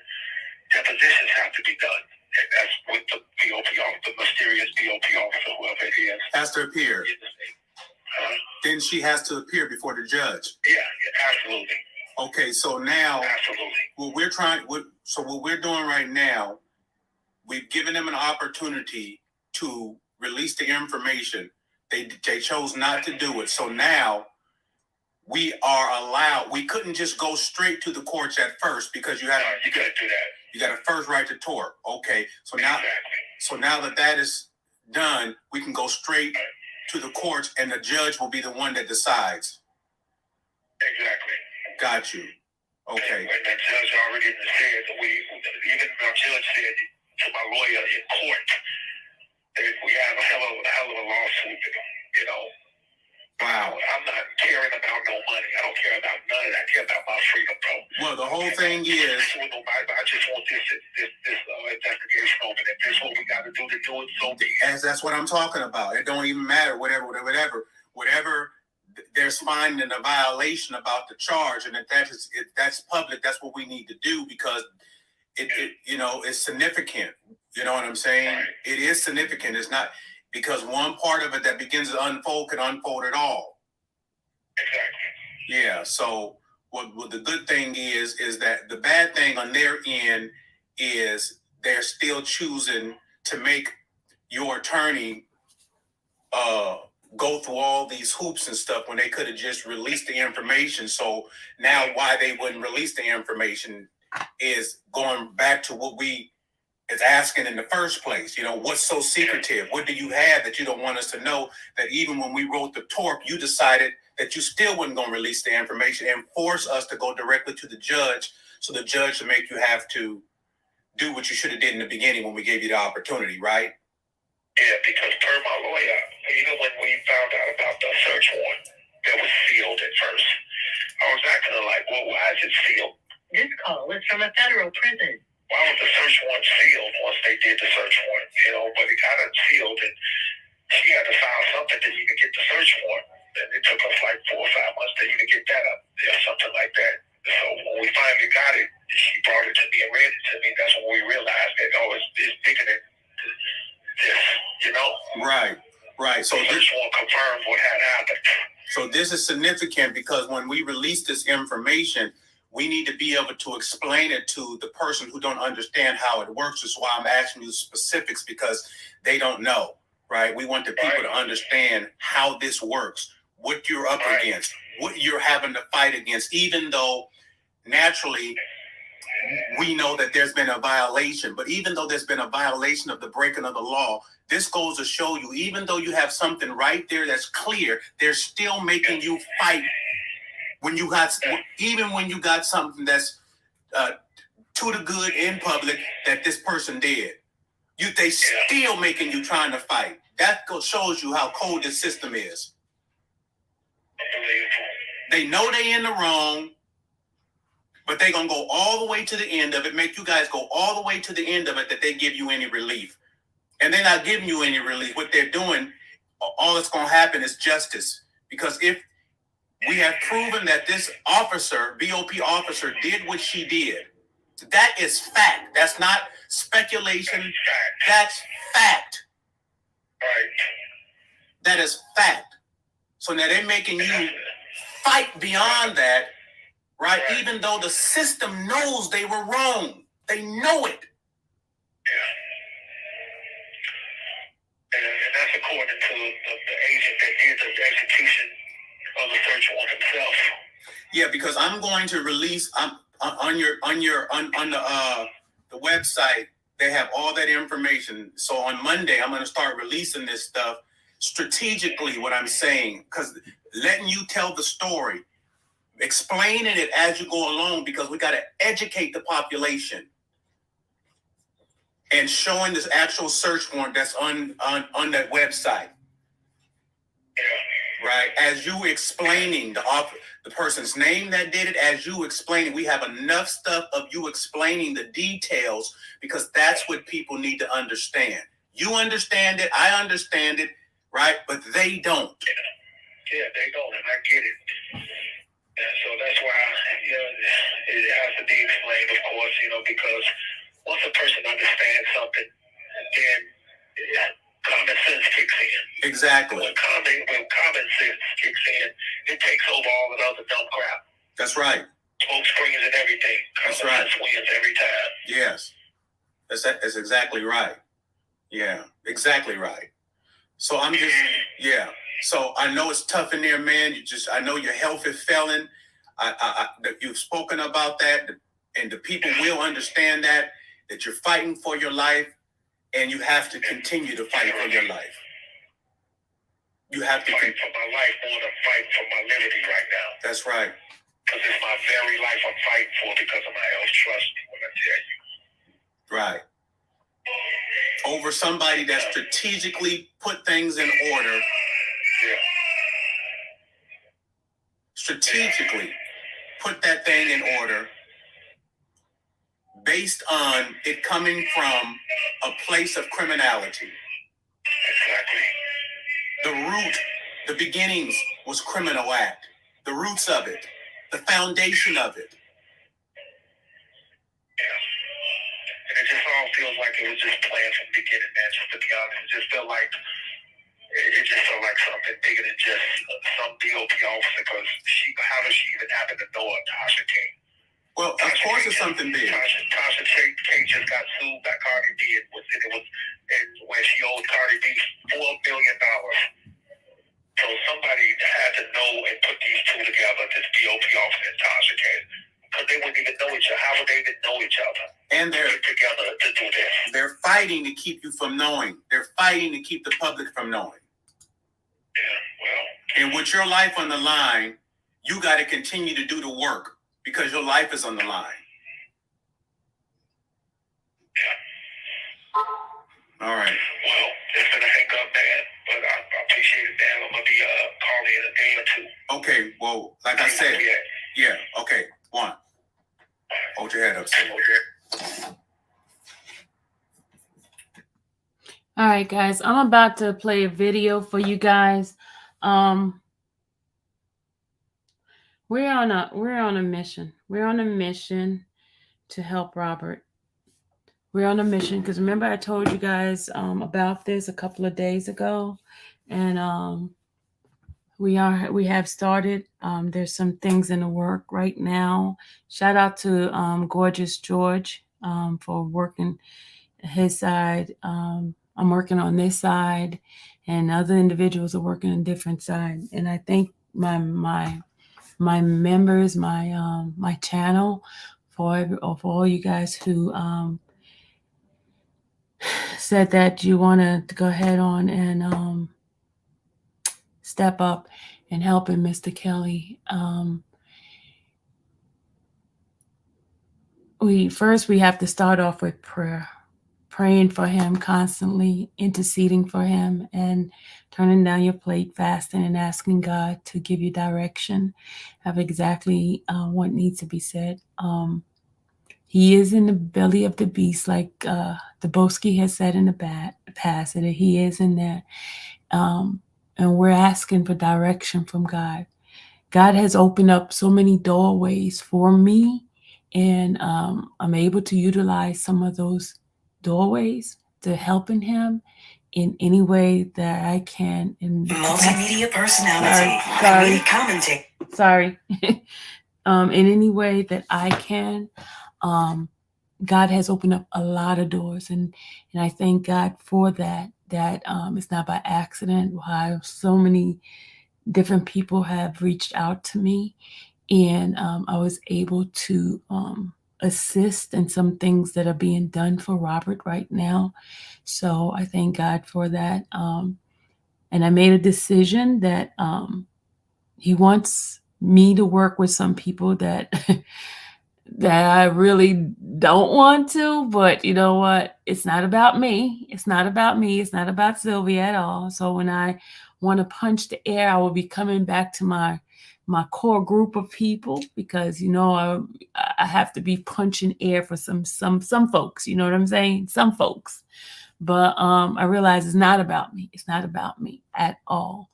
depositions have to be done, and that's with the BOP officer, the mysterious BOP officer, whoever it is, has to appear. Then she has to appear before the judge. Yeah, absolutely. Okay, so now, absolutely. What we're doing right now, we've given them an opportunity to release the information. They chose not to do it. So now we are allowed. We couldn't just go straight to the courts at first because you got to do that. You got to first write the tort. Okay, so now that is done, we can go straight to the courts, and the judge will be the one that decides. Exactly. Got you. Okay. And the judge already said even my judge said to my lawyer in court that we have a hell of a lawsuit, you know. Wow. I'm not caring about no money. I don't care about none of that. I care about my freedom, bro. Well, the whole thing is, I just want this investigation open. If this is what we got to do it, so be it. That's what I'm talking about. It don't even matter. Whatever. There's finding a violation about the charge, and if that's public, that's what we need to do because it's significant. You know what I'm saying? Right. It is significant. It's not because one part of it that begins to unfold can unfold it all. Exactly. Yeah. So what the good thing is that the bad thing on their end is they're still choosing to make your attorney go through all these hoops and stuff when they could have just released the information. So now why they wouldn't release the information is going back to what we is asking in the first place. You know, what's so secretive? What do you have that you don't want us to know? That even when we wrote the tort, you decided that you still wasn't going to release the information and force us to go directly to the judge, so the judge to make you have to do what you should have did in the beginning when we gave you the opportunity, right? Yeah, because per my lawyer, even when we found out about the search warrant that was sealed at first, I was acting like, well, why is it sealed? This call is from a federal prison. Why was the search warrant sealed once they did the search warrant? You know, but it got it sealed, and she had to file something to even get the search warrant. And it took us like 4 or 5 months to even get that up, something like that. So when we finally got it, she brought it to me and read it to me. That's when we realized that, it's bigger than this, you know? Right. So this one confirmed what had happened. So this is significant because when we release this information, we need to be able to explain it to the person who don't understand how it works. That's why I'm asking you specifics, because they don't know, right? We want the people to understand how this works, what you're up against, what you're having to fight against, even though naturally we know that there's been a violation. But even though there's been a violation of the breaking of the law, this goes to show you, even though you have something right there that's clear, they're still making you fight even when you got something that's to the good in public that this person did. They still making you trying to fight. That shows you how cold this system is. They know they in the wrong, but they gonna go all the way to the end of it, make you guys go all the way to the end of it, that they give you any relief. And they're not giving you any relief. What they're doing, all that's gonna happen is justice. Because if we have proven that this officer, BOP officer, did what she did, that is fact. That's not speculation. That's fact. that is fact. So now they're making you fight beyond that, right? Even though the system knows they were wrong. They know it. Yeah. And that's according to the agent that did the execution of the search warrant himself. Yeah, because I'm going to release on the website. They have all that information. So on Monday, I'm going to start releasing this stuff strategically. What I'm saying, because letting you tell the story, explaining it as you go along, because we got to educate the population. And showing this actual search warrant that's on that website. Yeah. Right? As you explaining the person's name that did it, as you explaining, we have enough stuff of you explaining the details, because that's what people need to understand. You understand it, I understand it, right? But they don't. Yeah, they don't, and I get it. And so that's why, it has to be explained, of course, because once a person understands something, then common sense kicks in. Exactly. When common sense kicks in, it takes over all the other dumb crap. That's right. Smoke screens and everything. That's right. Common sense wins every time. Yes. That's exactly right. Yeah, exactly right. So I'm just, yeah. So I know it's tough in there, man. I know your health is failing. You've spoken about that, and the people will understand that you're fighting for your life, and you have to continue to fight for your life. You have to fight for my life more than fight for my liberty right now. That's right. Because it's my very life I'm fighting for because of my health. Trust me when I tell you. Right. Over somebody that strategically put things in order. Yeah. Strategically put that thing in order, based on it coming from a place of criminality. Exactly. The root, the beginnings was criminal act. The roots of it, the foundation of it. Yeah. And it just all feels like it was just planned from the beginning, man, just to be honest. It just felt like something bigger than just some DOP officer, because how does she even happen to know a Tasha King? Well, of course it's something big. Tasha King just got sued by Cardi B, and when she owed Cardi B $4 million. So somebody had to know and put these two together, this DOP officer and Tasha King, because they wouldn't even know each other. How would they even know each other? And they're together to do this. They're fighting to keep you from knowing. They're fighting to keep the public from knowing. Yeah, well. And with your life on the line, you got to continue to do the work, because your life is on the line. Yeah. All right. Well, it's gonna hang up, man. But I appreciate it, man. I'm gonna be calling in a day or two. Okay. Well, like I said, yeah. Okay. One. Hold your head up. All right, guys. I'm about to play a video for you guys. We're on a mission. We're on a mission to help Robert. We're on a mission because remember I told you guys about this a couple of days ago, and we have started. There's some things in the work right now. Shout out to Gorgeous George for working his side. I'm working on this side, and other individuals are working on a different side. And I think my members, my channel, for all you guys who said that you want to go ahead on and step up and helping Mr. Kelly. We have to start off with prayer, praying for him constantly, interceding for him, and turning down your plate, fasting, and asking God to give you direction of exactly what needs to be said. He is in the belly of the beast, like the Boski has said in the past, that he is in there. And we're asking for direction from God. God has opened up so many doorways for me, and I'm able to utilize some of those doorways to helping him in any way that I can. Multimedia personality. Sorry. Commentate. Sorry. In any way that I can. God has opened up a lot of doors, and I thank God for that. That it's not by accident why so many different people have reached out to me, and I was able to assist in some things that are being done for Robert right now. So I thank God for that. And I made a decision that he wants me to work with some people that that I really don't want to, but you know what? It's not about me. It's not about me. It's not about Sylvia at all. So when I want to punch the air, I will be coming back to my core group of people, because I have to be punching air for some folks. You know what I'm saying? Some folks. But I realize it's not about me. It's not about me at all.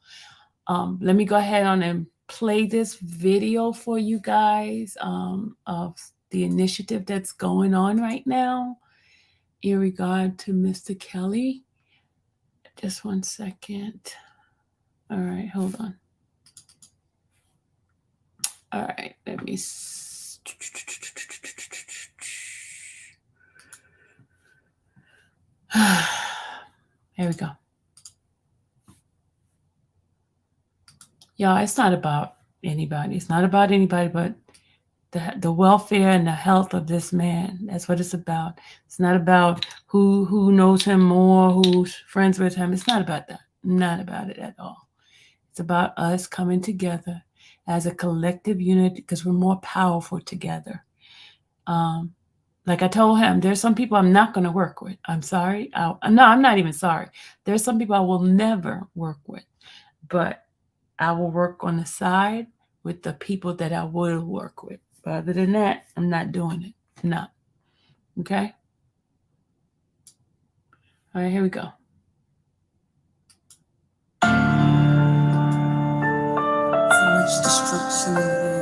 Let me go ahead on and play this video for you guys of the initiative that's going on right now in regard to Mr. Kelly. Just 1 second. All right, hold on. All right, let me. Here we go. Y'all, it's not about anybody. It's not about anybody but the welfare and the health of this man. That's what it's about. It's not about who knows him more, who's friends with him. It's not about that. Not about it at all. It's about us coming together as a collective unit, because we're more powerful together. Like I told him, there's some people I'm not going to work with. I'm sorry. No, I'm not even sorry. There's some people I will never work with, but I will work on the side with the people that I will work with. But other than that, I'm not doing it. No. Okay? All right, here we go. So much destruction in the world.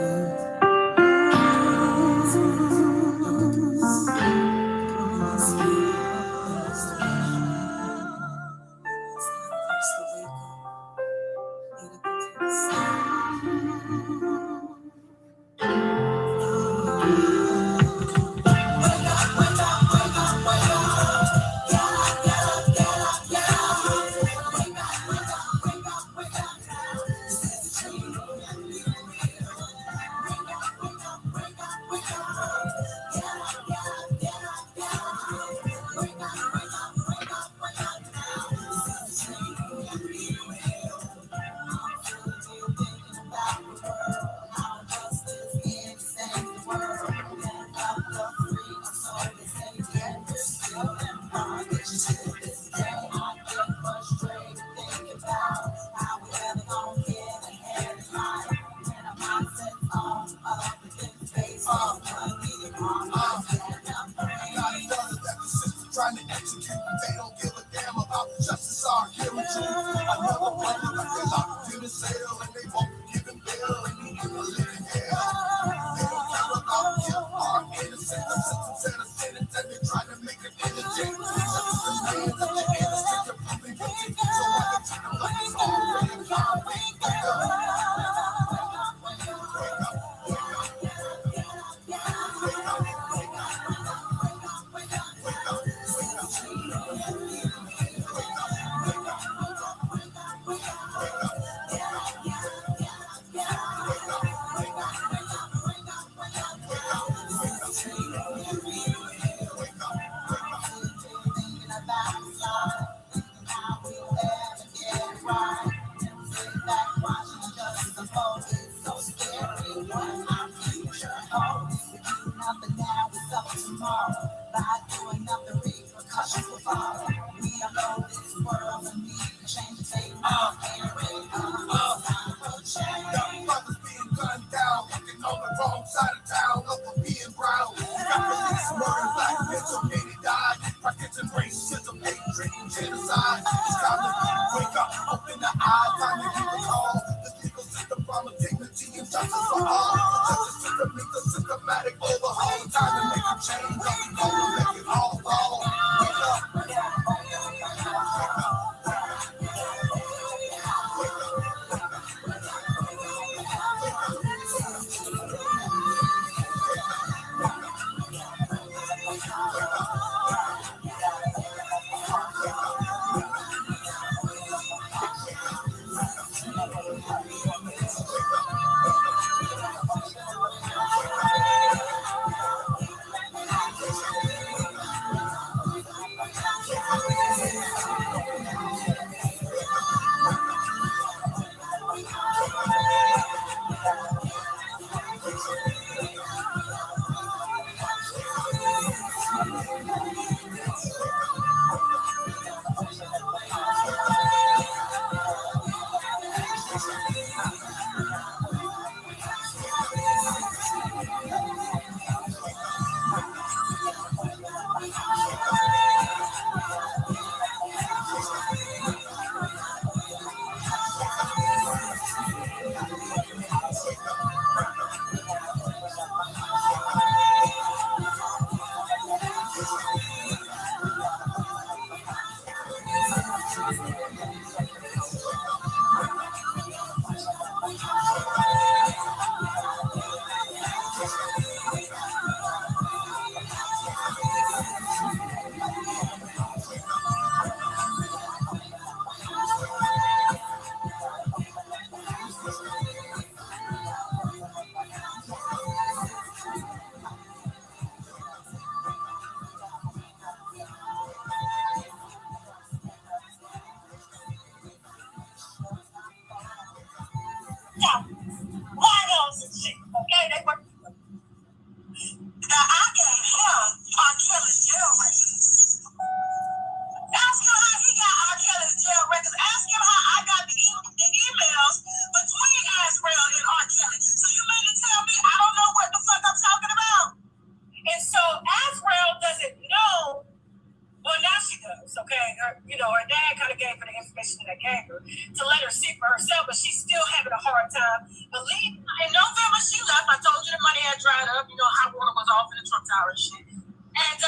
information that I gave her to let her see for herself, but she's still having a hard time believing. In November, she left. I told you the money had dried up. You know, hot water was off in the Trump Tower and shit. And,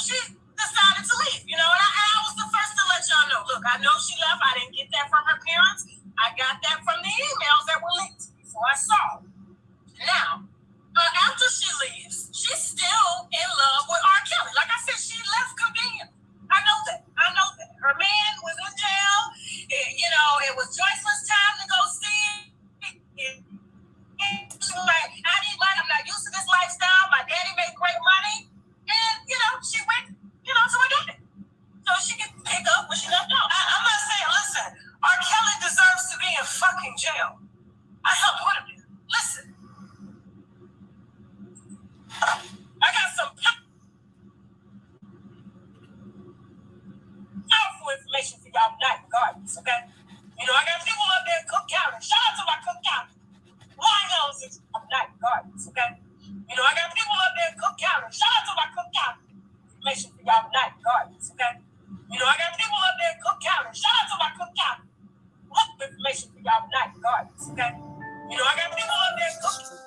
she decided to leave, and I was the first to let y'all know. Look, I know she left. I didn't get that from her parents. I got that from the emails that were leaked before I saw. Now, after she leaves, she's still in love with R. Kelly. Like I said, she left conveniently. I know that. Her man was in jail. It was Joycelyn's time to go see it. She was like, I need money. I'm not used to this lifestyle. My daddy made great money. And, she went, to a daddy. So she can pick up where she left off. I'm not saying, listen, R. Kelly deserves to be in fucking jail. I helped put him there. Listen. I got some powerful information for y'all night regardless, okay? I got people up there in Cook County. Shout out to my Cook County. Winehouse night regardless, okay? I got people up there in Cook County. Shout out to my Cook County. Information for y'all night regardless, okay? I got people up there in Cook County. Shout out to my Cook County. Information for y'all night regardless, okay? I got people up there in Cook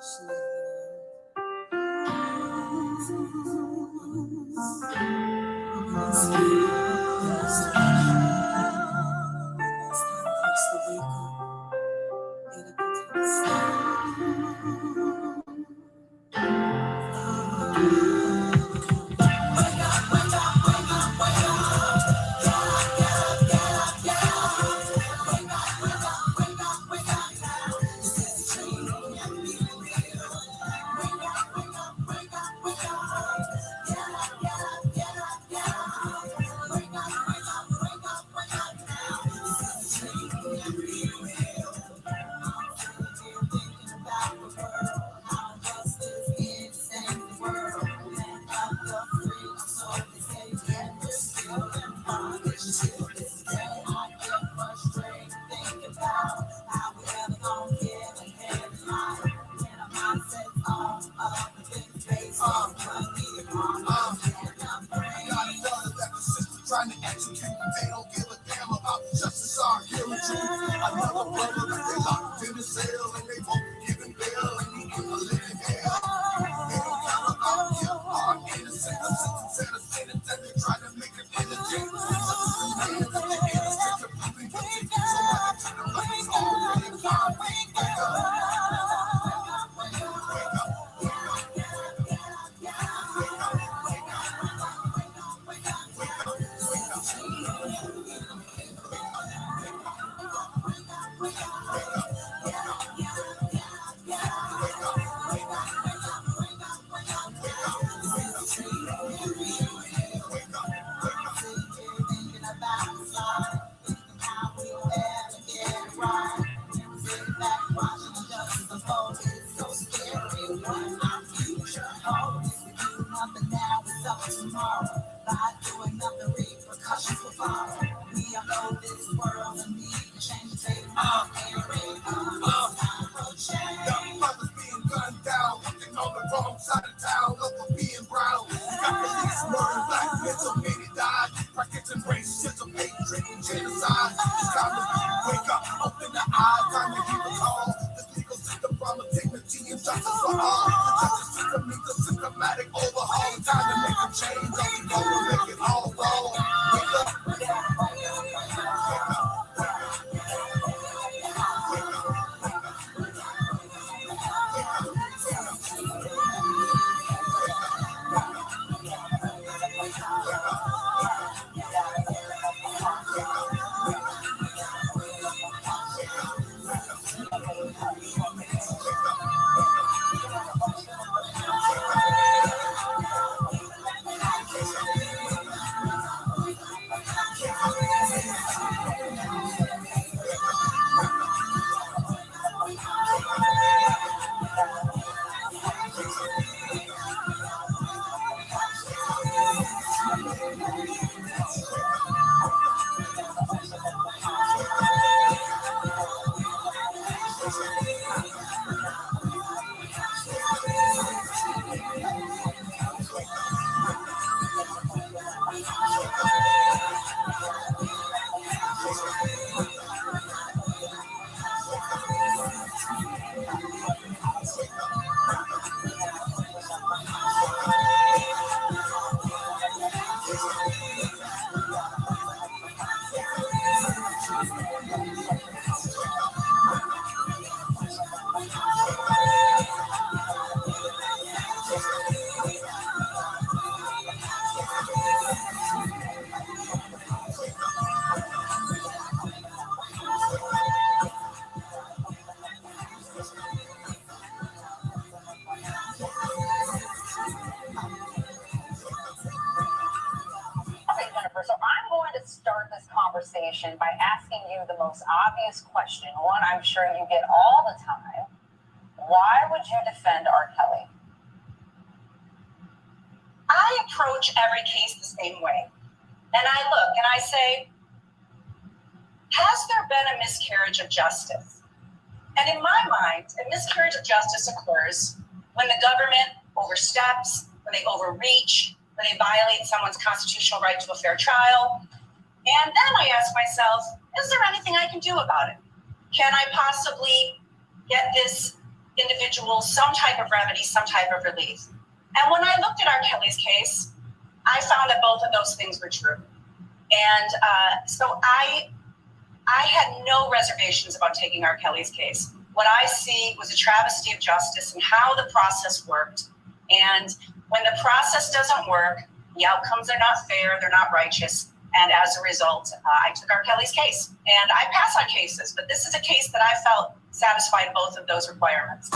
trying to execute, they don't give a damn about justice or killing truth. Another brother that they locked in a cell and they won't give him bail and he in a living hell. They don't care about him or innocent, the sentence and the status that they try to make him innocent. Man, that the innocent are proving guilty, so I can treat him like he's already gone. Wake up. conversation by asking you the most obvious question, one I'm sure you get all the time. Why would you defend R. Kelly? I approach every case the same way. And I look and I say, has there been a miscarriage of justice? And in my mind, a miscarriage of justice occurs when the government oversteps, when they overreach, when they violate someone's constitutional right to a fair trial. And then I ask myself, is there anything I can do about it? Can I possibly get this individual some type of remedy, some type of relief? And when I looked at R. Kelly's case, I found that both of those things were true. And so I had no reservations about taking R. Kelly's case. What I see was a travesty of justice and how the process worked. And when the process doesn't work, the outcomes are not fair, they're not righteous. And as a result, I took R. Kelly's case. And I pass on cases, but this is a case that I felt satisfied both of those requirements.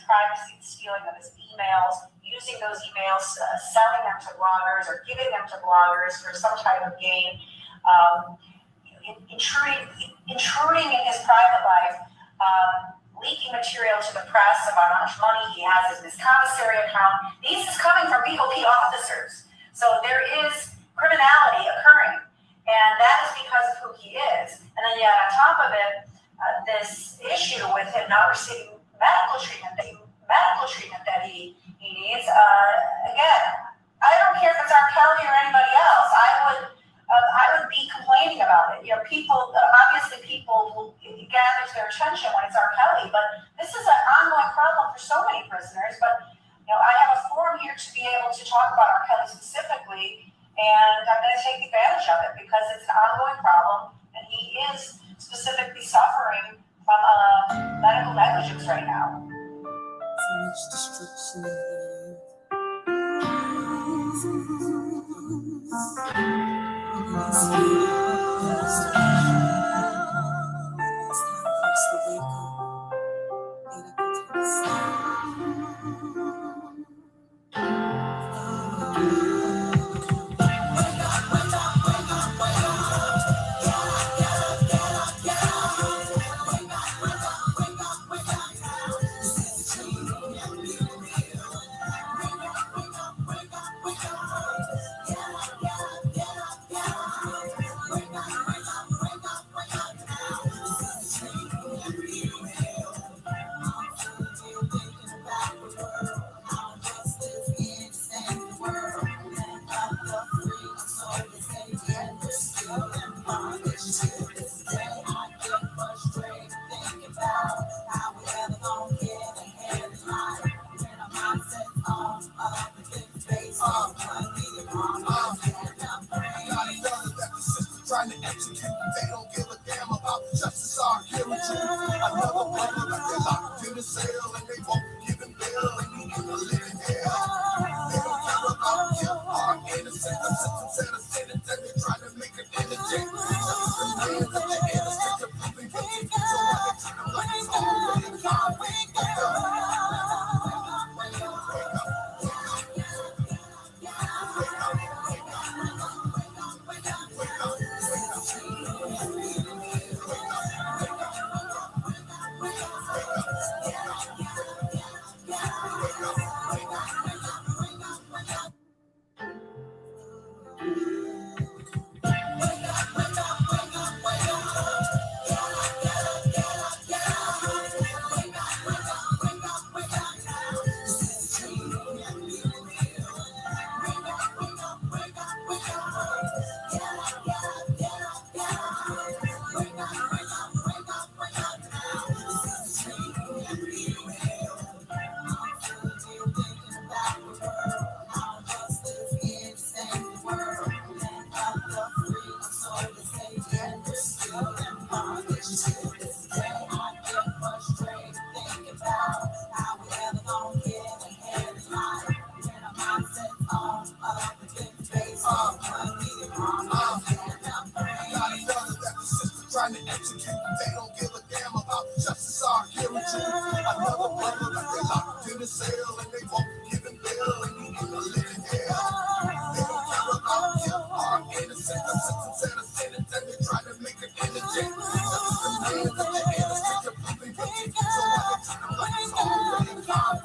Privacy, stealing of his emails, using those emails, selling them to bloggers or giving them to bloggers for some type of gain, intruding in his private life, leaking material to the press about how much money he has in his commissary account. This is coming from BOP officers. So there is criminality occurring, and that is because of who he is. And then yet on top of it, this issue with him not receiving medical treatment that he needs. Again, I don't care if it's R. Kelly or anybody else. I would be complaining about it. You know, obviously people gather to their attention when it's R. Kelly, but this is an ongoing problem for so many prisoners. But you know, I have a forum here to be able to talk about R. Kelly specifically, and I'm going to take advantage of it because it's an ongoing problem, and he is specifically suffering from medical negligence right now. So much destruction. Right.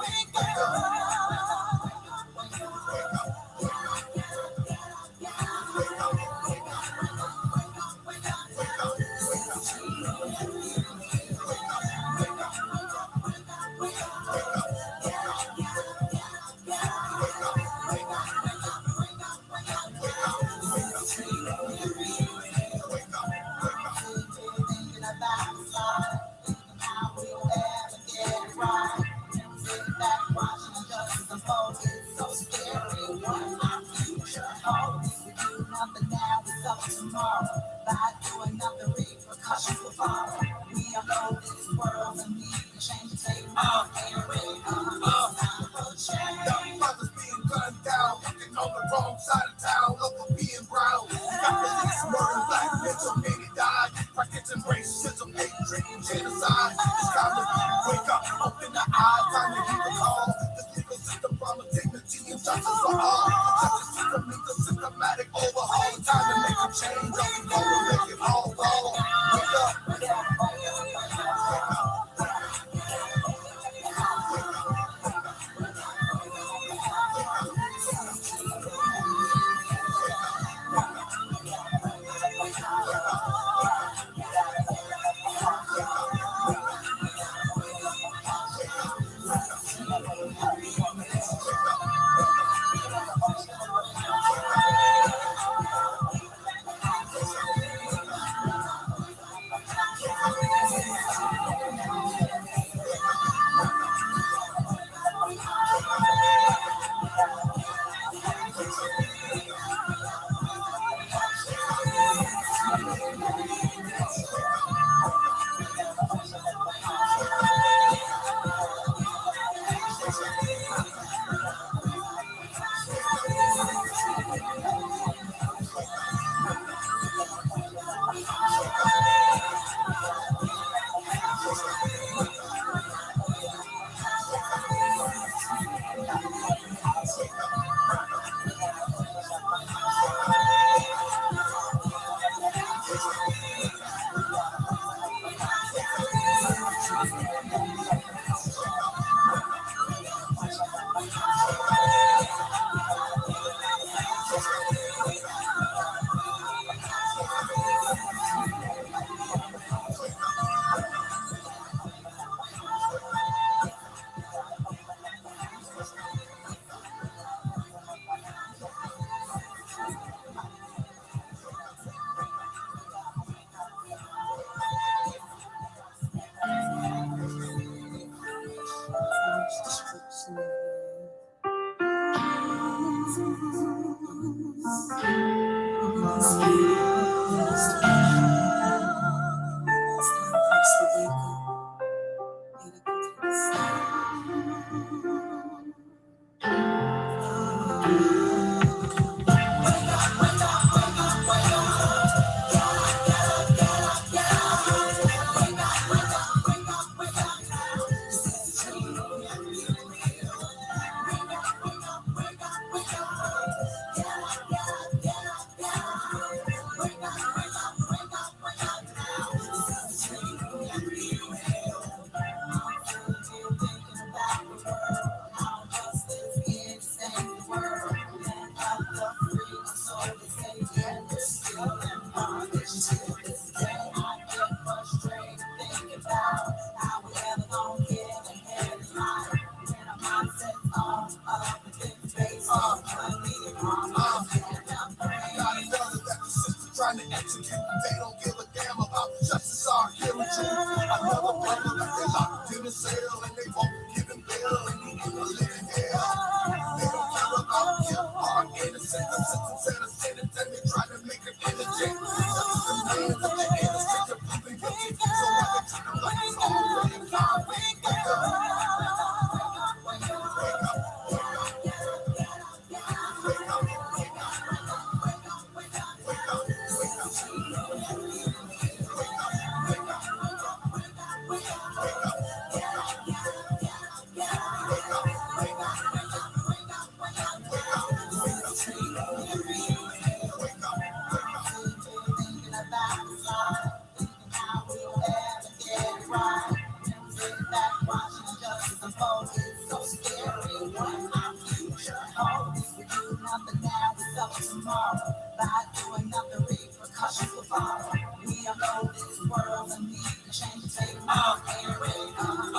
Sit back, watching justice unfold. so scary. What my future holds. We do nothing now, we suffer tomorrow. By doing nothing, repercussions will follow. We are this world and need to change. Take more scary. Time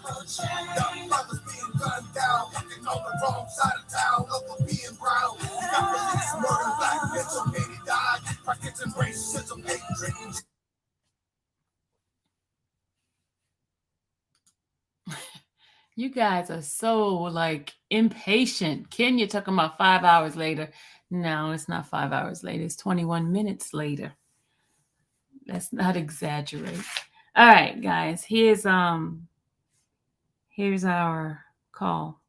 for change. Young brothers being gunned down, walking on the wrong side of town, local being brown. Got police murder, black men, so many died. Practicing racism, hatred. You guys are so like impatient. Ken, you're talking about 5 hours later. No, it's not 5 hours later. It's 21 minutes later. Let's not exaggerate. All right, guys. Here's our call.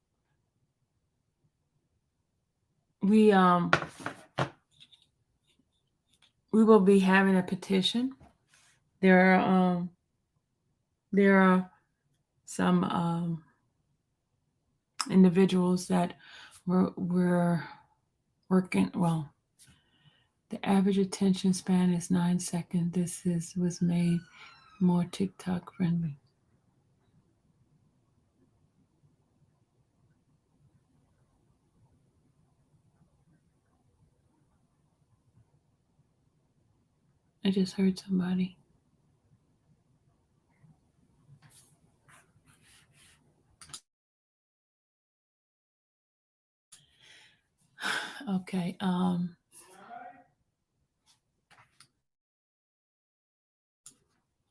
We will be having a petition. There are some individuals that were working. Well, the average attention span is 9 seconds. This was made more TikTok friendly. I just heard somebody. Okay.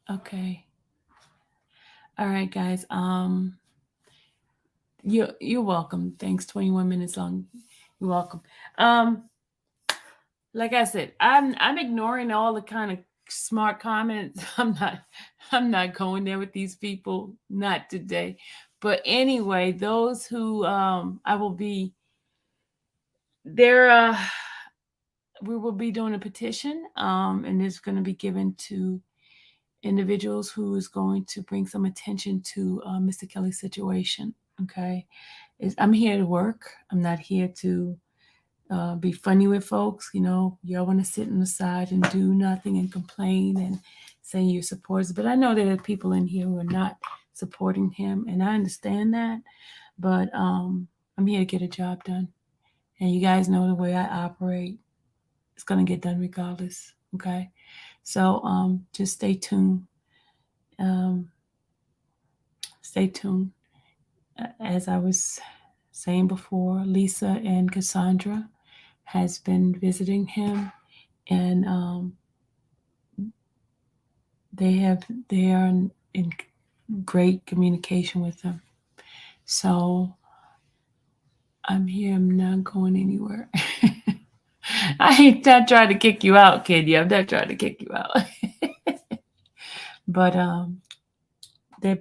Okay. All right, guys. You're welcome. Thanks. 21 minutes long. You're welcome. Like I said, I'm ignoring all the kind of smart comments. I'm not going there with these people. Not today. But anyway, those who I will be there. We will be doing a petition, and it's going to be given to individuals who is going to bring some attention to Mr. Kelly's situation. Okay, I'm here to work. I'm not here to be funny with folks. You know, y'all want to sit on the side and do nothing and complain and say you're supporters. But I know there are people in here who are not supporting him, and I understand that. But I'm here to get a job done, and you guys know the way I operate. It's going to get done regardless. Okay. So just stay tuned. Stay tuned. As I was saying before, Lisa and Cassandra has been visiting him, and they are in great communication with him. So I'm here. I'm not going anywhere. I ain't not trying to kick you out, kid. I'm not trying to kick you out. But they're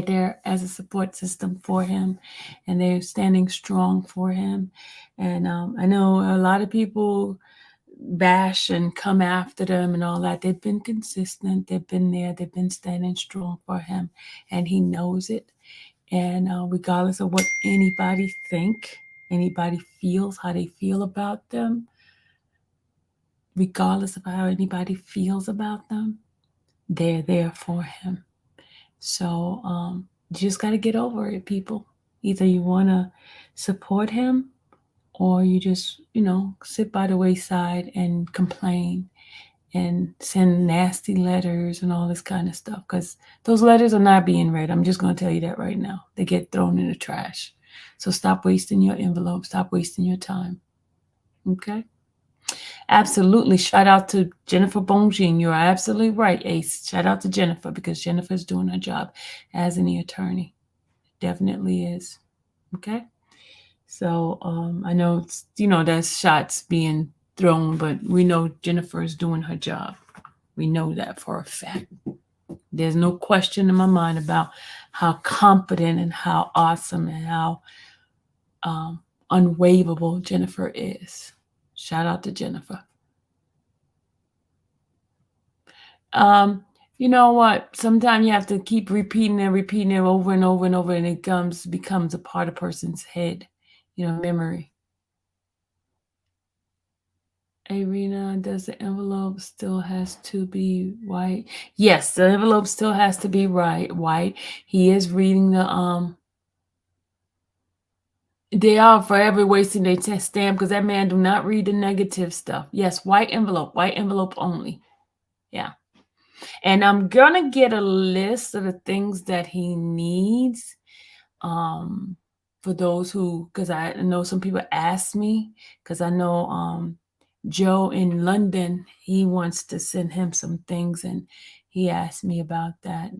there as a support system for him, and they're standing strong for him. And I know a lot of people bash and come after them and all that. They've been consistent. They've been there. They've been standing strong for him, and he knows it. And regardless of what anybody think, anybody feels, how they feel about them, regardless of how anybody feels about them, they're there for him. So you just got to get over it, people. Either you want to support him, or you just, sit by the wayside and complain and send nasty letters and all this kind of stuff, because those letters are not being read. I'm just going to tell you that right now. They get thrown in the trash. So stop wasting your envelope. Stop wasting your time. Okay? Absolutely. Shout out to Jennifer Bonjean. You're absolutely right, Ace. Shout out to Jennifer, because Jennifer's doing her job as an attorney. Definitely is. Okay? So I know it's, there's shots being thrown, but we know Jennifer is doing her job. We know that for a fact. There's no question in my mind about how competent and how awesome and how unwaverable Jennifer is. Shout out to Jennifer. You know what? Sometimes you have to keep repeating it over and over and over, and it becomes a part of a person's head, memory. Arena, does the envelope still has to be white? Yes, the envelope still has to be white. He is reading the they are forever wasting their stamp because that man do not read the negative stuff. Yes, white envelope only. Yeah. And I'm gonna get a list of the things that he needs. For those who, because I know some people ask me, because I know Joe in London, he wants to send him some things, and he asked me about that.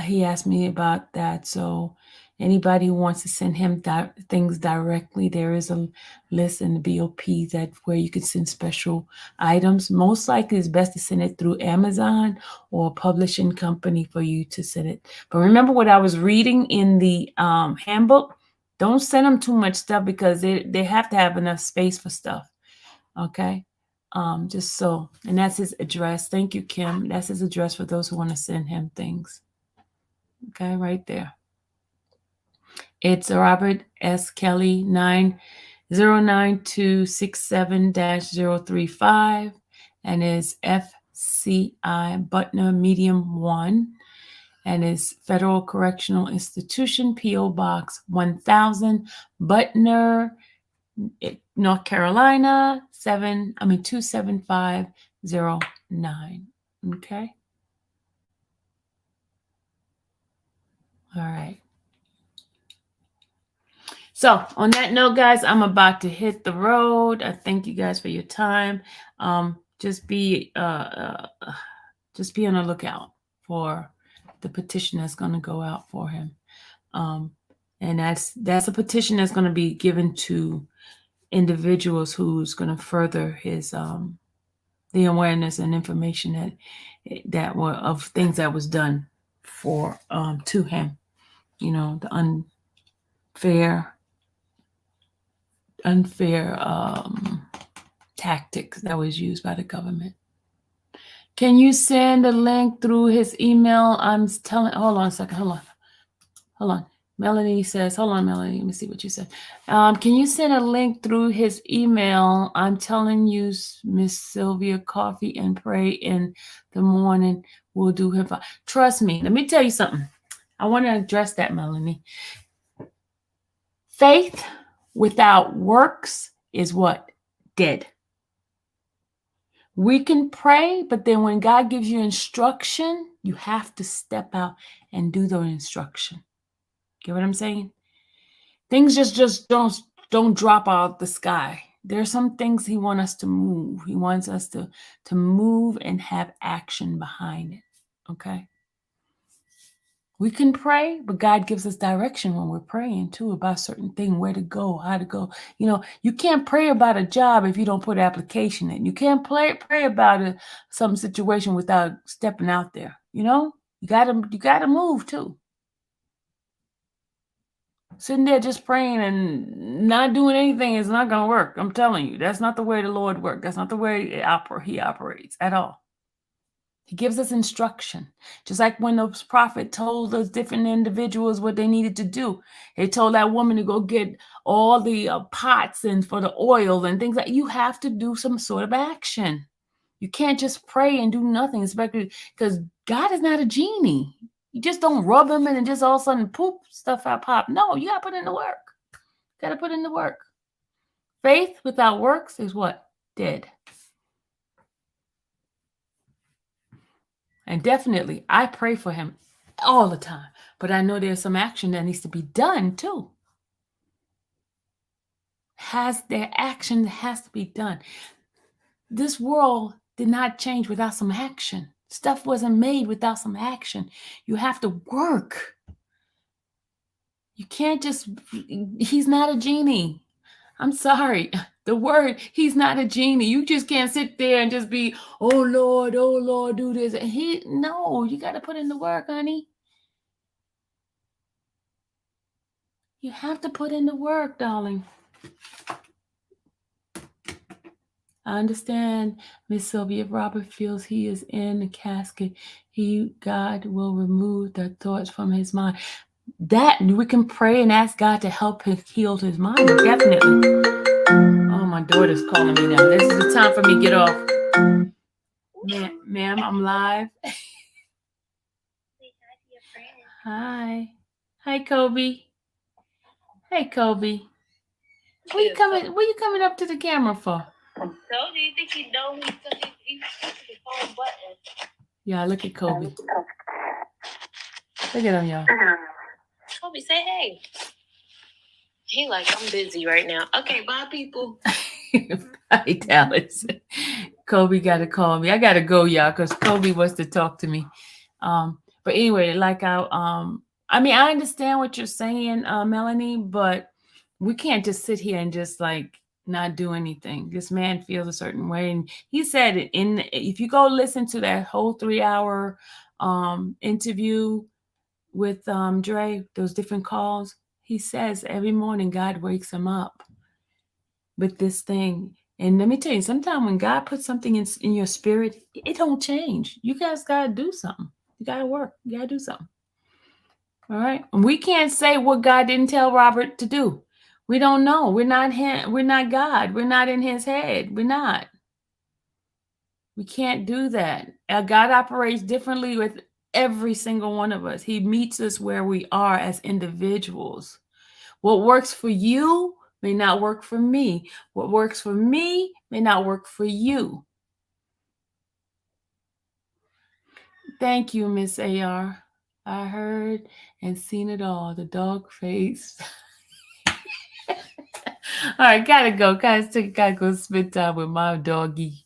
He asked me about that. So anybody who wants to send him things directly, there is a list in the BOP that where you can send special items. Most likely it's best to send it through Amazon or a publishing company for you to send it. But remember what I was reading in the handbook, don't send them too much stuff because they have to have enough space for stuff. Okay. Just so, and that's his address. Thank you, Kim. That's his address for those who want to send him things. Okay, right there. It's Robert S. Kelly 909267-035, and it's FCI Butner Medium 1, and it's Federal Correctional Institution, P.O. Box 1000, Butner, North Carolina 27509. Okay. All right. So on that note, guys, I'm about to hit the road. I thank you guys for your time. Just be on the lookout for the petition that's going to go out for him. And that's a petition that's going to be given to individuals who's going to further his the awareness and information that were of things that was done for to him, the unfair tactics that was used by the government. Can you send a link through his email? Hold on a second. Hold on. Melanie says, hold on, Melanie. Let me see what you said. Can you send a link through his email? I'm telling you, Miss Sylvia, coffee and pray in the morning will do him fine. Trust me. Let me tell you something. I want to address that, Melanie. Faith without works is what? Dead. We can pray, but then when God gives you instruction, you have to step out and do the instruction. Get what I'm saying? Things just don't drop out the sky. There are some things he wants us to move. He wants us to move and have action behind it. Okay? We can pray, but God gives us direction when we're praying too about certain thing, where to go, how to go. You can't pray about a job if you don't put application in. You can't pray about some situation without stepping out there. You gotta move too. Sitting there just praying and not doing anything is not gonna work. I'm telling you, that's not the way the Lord works. That's not the way he operates at all. He gives us instruction. Just like when the prophet told those different individuals what they needed to do. He told that woman to go get all the pots and for the oil and things like that. You have to do some sort of action. You can't just pray and do nothing, especially because God is not a genie. You just don't rub him in and just all of a sudden poop, stuff out pop. No, you got to put in the work. Got to put in the work. Faith without works is what? Dead. And definitely, I pray for him all the time. But I know there's some action that needs to be done too. Their action has to be done. This world did not change without some action. Stuff wasn't made without some action. You have to work. You can't he's not a genie. I'm sorry. The word, he's not a genie. You just can't sit there and just be, oh Lord, do this. No, you got to put in the work, honey. You have to put in the work, darling. I understand, Miss Sylvia. If Robert feels he is in the casket, God will remove the thoughts from his mind. that we can pray and ask God to help him heal his mind. Definitely. Oh, my daughter's calling me now. This is the time for me to get off. Ma'am, I'm live. Hi. Hi, Kobe. Hey, Kobe. What you coming up to the camera for? So do you think he knows he's pushing the phone button? Yeah, look at Kobe. Look at him, y'all. Kobe, say hey. He like, I'm busy right now. Okay, bye, people. Hi, Dallas. Kobe got to call me. I got to go, y'all, because Kobe wants to talk to me. But anyway, like I understand what you're saying, Melanie, but we can't just sit here and just like not do anything. This man feels a certain way, and he said it if you go listen to that whole 3-hour interview with Dre, those different calls, he says every morning God wakes him up with this thing. And let me tell you, sometimes when God puts something in your spirit, it don't change. You guys got to do something. You got to work. You got to do something. All right. And we can't say what God didn't tell Robert to do. We don't know. We're not him. We're not God. We're not in his head. We're not. We can't do that. God operates differently with every single one of us. He meets us where we are as individuals. What works for you may not work for me. What works for me may not work for you. Thank you, Miss AR. I heard and seen it all. The dog face. All right, gotta go. Gotta go spend time with my doggy.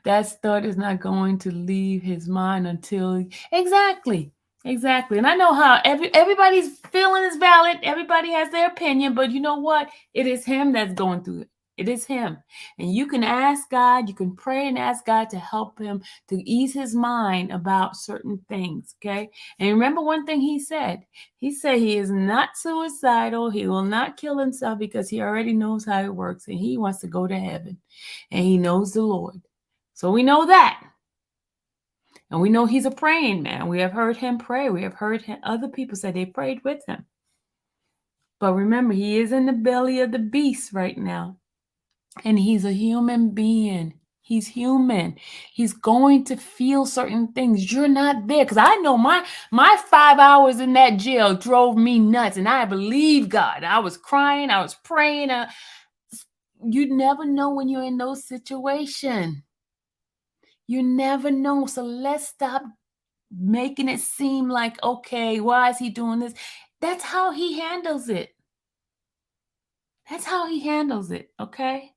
That thought is not going to leave his mind until exactly. And I know how everybody's feeling is valid. Everybody has their opinion, but you know what? It is him that's going through it. It is him. And you can ask God, you can pray and ask God to help him to ease his mind about certain things. Okay. And remember one thing he said. He said he is not suicidal. He will not kill himself because he already knows how it works and he wants to go to heaven and he knows the Lord. So we know that. And we know he's a praying man. We have heard him pray. We have heard other people say they prayed with him. But remember, he is in the belly of the beast right now. And he's a human being. He's human. He's going to feel certain things. You're not there. Because I know my 5 hours in that jail drove me nuts. And I believe God. I was crying. I was praying. You never know when you're in those situations. You never know. So let's stop making it seem like, okay, why is he doing this? That's how he handles it. That's how he handles it, okay?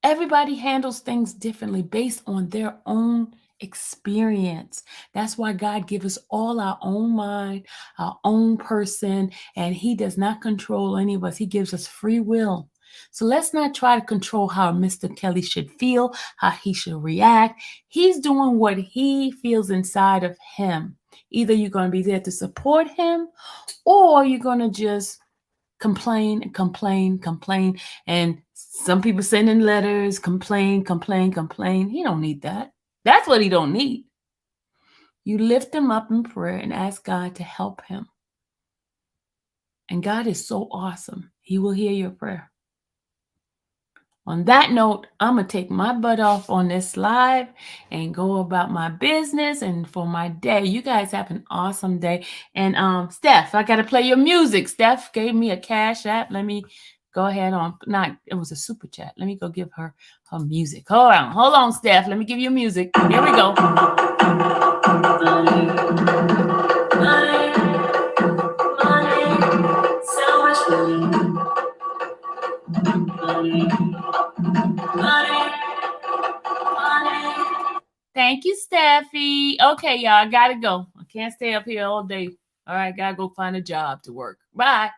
Everybody handles things differently based on their own experience. That's why God gives us all our own mind, our own person, and he does not control any of us. He gives us free will. So let's not try to control how Mr. Kelly should feel, how he should react. He's doing what he feels inside of him. Either you're going to be there to support him or you're going to just complain. And some people sending letters, complain. He don't need that. That's what he don't need. You lift him up in prayer and ask God to help him. And God is so awesome. He will hear your prayer. On that note, I'm going to take my butt off on this live and go about my business and for my day. You guys have an awesome day. And Steph, I got to play your music. Steph gave me a cash app. Let me go ahead on. It was a super chat. Let me go give her music. Hold on, Steph. Let me give you music. Here we go. Money, so much money. Thank you, Steffi. Okay, y'all, I gotta go. I can't stay up here all day. All right, gotta go find a job to work. Bye.